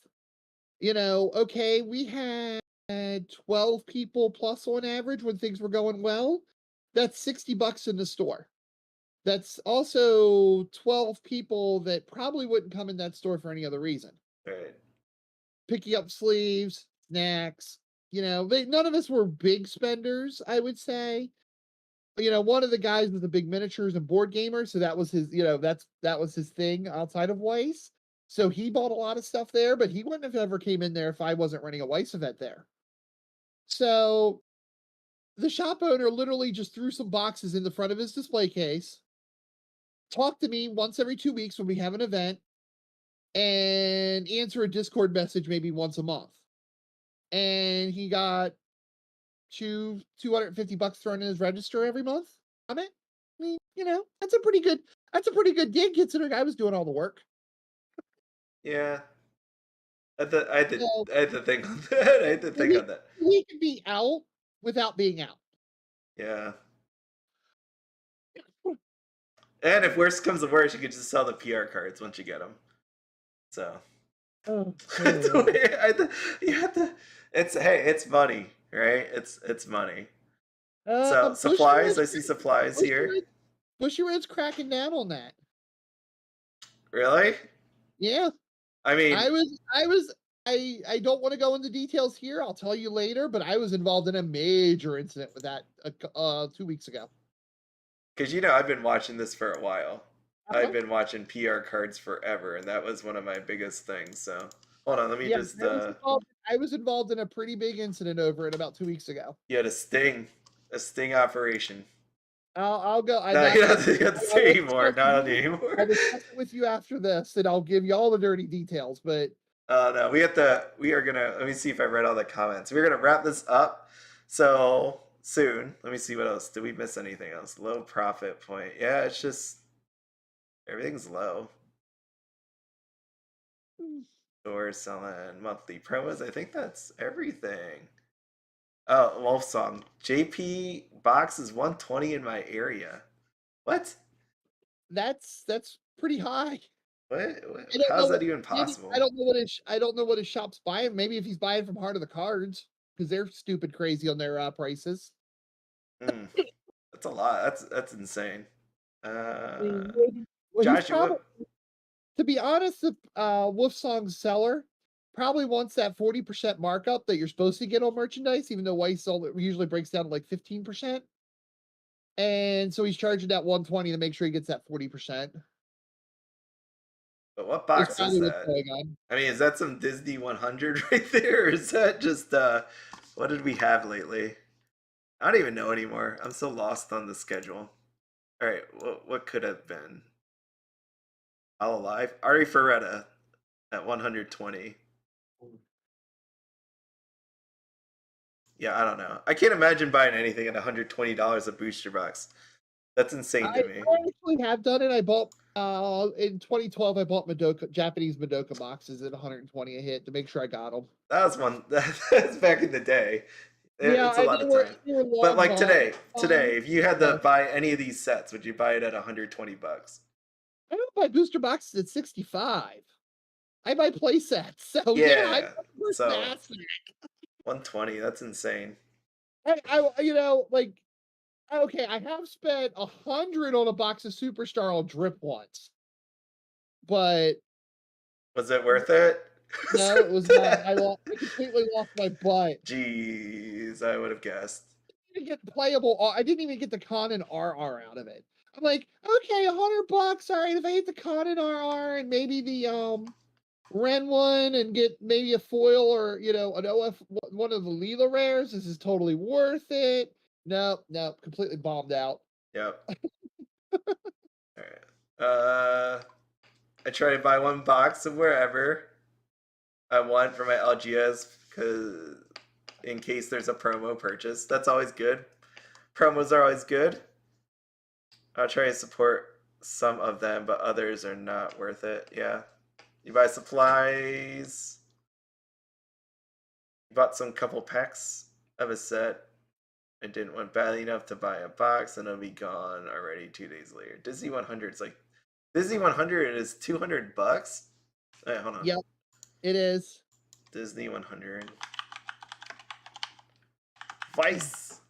You know, okay, we had 12 people plus on average when things were going well. That's $60 in the store. That's also 12 people that probably wouldn't come in that store for any other reason. right. Picking up sleeves, snacks, you know, none of us were big spenders, I would say. You know, one of the guys was a big miniatures and board gamer, so that was his, you know, that was his thing outside of Weiss. So he bought a lot of stuff there, but he wouldn't have ever came in there if I wasn't running a Weiss event there. So the shop owner literally just threw some boxes in the front of his display case, talked to me once every 2 weeks when we have an event, and answer a Discord message maybe once a month. And he got $250 thrown in his register every month. I mean, you know, that's a pretty good gig considering I was doing all the work. Yeah. I had to, So I had to think on that. I had to think he on that. he can be out without being out. Yeah. And if worst comes to worst, you could just sell the PR cards once you get them. So, Oh, so oh. you have to. It's hey, it's money, right? It's money. So supplies, Bushiroad's I see supplies here. Bushiroad, Bushiroad's cracking down on that. Really? Yeah, I mean, I don't want to go into details here. I'll tell you later, but I was involved in a major incident with that 2 weeks ago. because you know I've been watching this for a while. I've Uh-huh. been watching PR cards forever, and that was one of my biggest things. So hold on, let me Yeah, just. I was involved in a pretty big incident over it about 2 weeks ago. You had a sting operation. I'll go. No, you don't you have to I say will anymore. discuss Not anymore. I'll discuss it with you after this, and I'll give you all the dirty details. But No, we have to. We are gonna. Let me see if I read all the comments. We're gonna wrap this up. So soon. Let me see what else. Did we miss anything else? Low profit point. Yeah, it's just everything's low. Stores selling monthly promos. I think that's everything. Oh, Wolf Song. JP box is 120 in my area. What? that's pretty high. What? I don't know How's that what even maybe possible? I don't know what his shop's buying. Maybe if he's buying from Heart of the Cards because they're stupid crazy on their prices. Hmm. That's a lot. That's insane. I Uh, mean, maybe, well, he's Joshua. probably to be honest, the Wolf Song's seller probably wants that 40% markup that you're supposed to get on merchandise, even though Weiss usually breaks down to like 15%. And so he's charging that 120 to make sure he gets that 40%. But what Is box is probably what's that? going on. I mean, is that some Disney 100 right there? Or is that just what did we have lately? I don't even know anymore. I'm so lost on the schedule. All right, what could have been? All Alive? Ari Ferretta at 120. Yeah, I don't know. I can't imagine buying anything at $120 a booster box. That's insane to me. I actually have done it. I bought in 2012 I bought Madoka Japanese Madoka boxes at 120 a hit to make sure I got them. That was one. That's back in the day. Yeah, It's a lot of time. they were But long like gone. today, if you had to So buy any of these sets, would you buy it at 120 bucks? I don't buy booster boxes at 65. I buy play sets. So yeah, I'm Yeah. the person to So ask that. 120, that's insane. You know, like okay, I have spent 100 on a box of Superstar on drip once, but Was it worth it? no, it was not. I completely lost my butt. Jeez, I would have guessed. Even get playable. I didn't even get the con and RR out of it. I'm like, okay, $100. All right, if I hit the con and RR and maybe the Ren one and get maybe a foil or you know an OF one of the Leela rares, this is totally worth it. Nope, nope, completely bombed out. Yep. All right. I try to buy one box of wherever I want for my LGS because in case there's a promo purchase, that's always good. Promos are always good. I'll try to support some of them, but others are not worth it. Yeah. You buy supplies. Bought some couple packs of a set. I didn't want badly enough to buy a box, and it'll be gone already 2 days later. Disney 100 is like Disney 100 is $200. Wait, hold on. Yep, it is. Disney 100. Weiss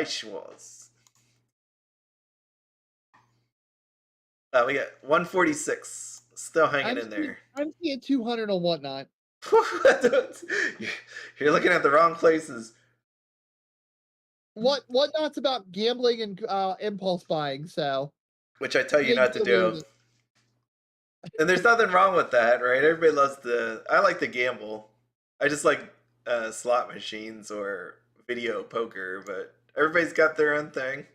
Schwarz. We got 146. Still hanging in there. I'm seeing 200 on Whatnot. You're looking at the wrong places. Whatnot's about gambling and impulse buying, so Which I tell you not to do. And there's nothing wrong with that, right? Everybody loves I like to gamble. I just like slot machines or video poker, but everybody's got their own thing.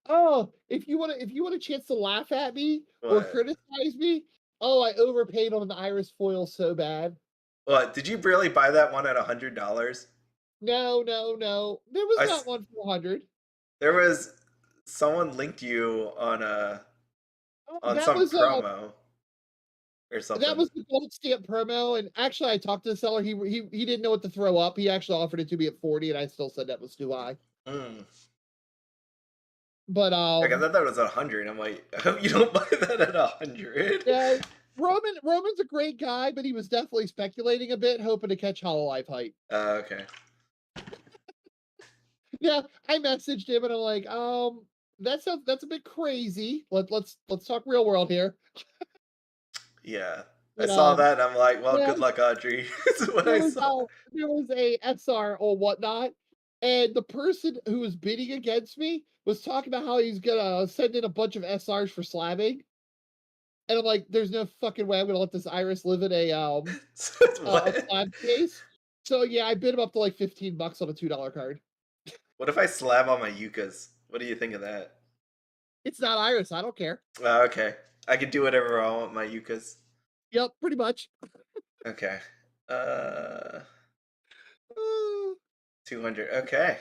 Oh, if you want a chance to laugh at me or What? criticize me, oh, I overpaid on the iris foil so bad. What? Did you really buy that one at $100? No. There was not one for 100. There was someone linked you on some promo or something. That was the gold stamp promo, and actually I talked to the seller. He didn't know what to throw up. He actually offered it to me at 40, and I still said that was too high. But like, I thought that was 100. I'm like, I hope you don't buy that at 100. Yeah, Roman's a great guy, but he was definitely speculating a bit, hoping to catch Hololive hype. Okay. Yeah, I messaged him and I'm like, that's a bit crazy. Let's talk real world here. Yeah. I saw that and I'm like, well, good luck, Audri. Is what I saw. There was a SR or whatnot, and the person who was bidding against me was talking about how he's gonna send in a bunch of SRs for slabbing. And I'm like, there's no fucking way I'm gonna let this iris live in a slab case. So yeah, I bid him up to like $15 on a $2 card. What if I slab on my yuccas? What do you think of that? It's not iris, I don't care. Okay. I can do whatever I want with my yuccas. Yep, pretty much. Okay. 200. Okay.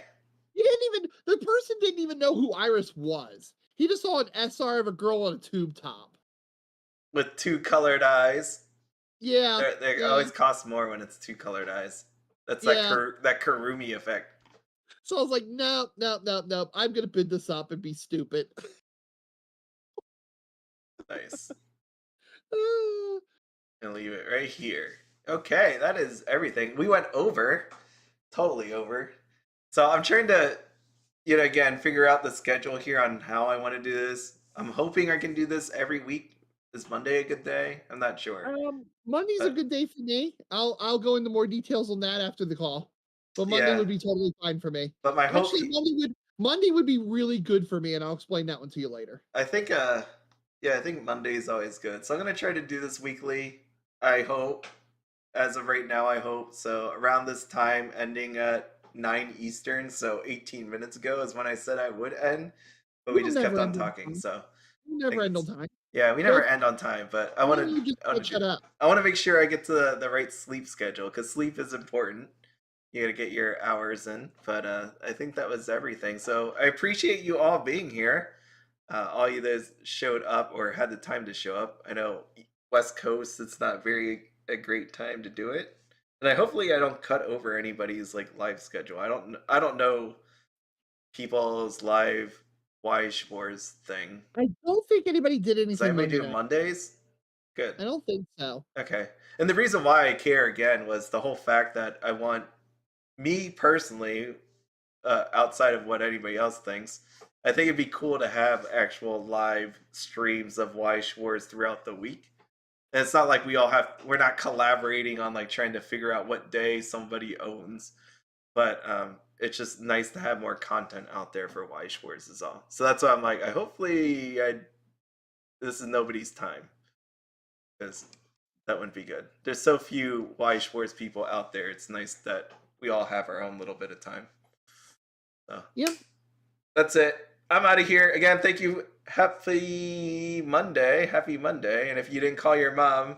The person didn't even know who Iris was. He just saw an SR of a girl on a tube top. With two colored eyes. Yeah. They always cost more when it's two colored eyes. That's that Karumi effect. So I was like, nope. I'm gonna bid this up and be stupid. Nice. And leave it right here. Okay, that is everything. We went over. Totally over. So I'm trying to, again, figure out the schedule here on how I want to do this. I'm hoping I can do this every week. Is Monday a good day? I'm not sure. Monday's a good day for me. I'll go into more details on that after the call. But Monday would be totally fine for me. But my hope Monday would be really good for me, and I'll explain that one to you later. I think I think Monday is always good. So I'm gonna try to do this weekly. I hope. As of right now, I hope. So around this time, ending at 9 Eastern, so 18 minutes ago is when I said I would end. But we just kept on talking. So we never end on time. Yeah, we never end on time, but I want to make sure I get to the right sleep schedule because sleep is important. You got to get your hours in, but I think that was everything. So I appreciate you all being here. All you guys showed up or had the time to show up. I know West Coast, it's not a great time to do it, and hopefully I don't cut over anybody's like live schedule. I don't know people's live Weiss Schwarz thing. I don't think anybody did anything. Does anybody do Mondays? Good. I don't think so. Okay. And the reason why I care again was the whole fact that I want me personally, outside of what anybody else thinks, I think it'd be cool to have actual live streams of Weiss Schwarz throughout the week. And it's not like we're not collaborating on like trying to figure out what day somebody owns, but it's just nice to have more content out there for Weiss Schwarz is all. So that's why I'm like, this is nobody's time. Because that wouldn't be good. There's so few Weiss Schwarz people out there. It's nice that we all have our own little bit of time. So yep. That's it. I'm out of here. Again, thank you. Happy Monday. And if you didn't call your mom,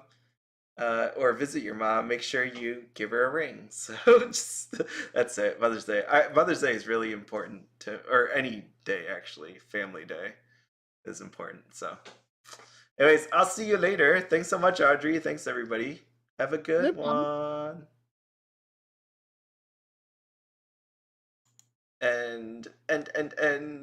or visit your mom, make sure you give her a ring. So that's it. Mother's Day. Mother's Day is really important or any day actually. Family Day is important. So, anyways, I'll see you later. Thanks so much, Audri. Thanks everybody. Have a good one. and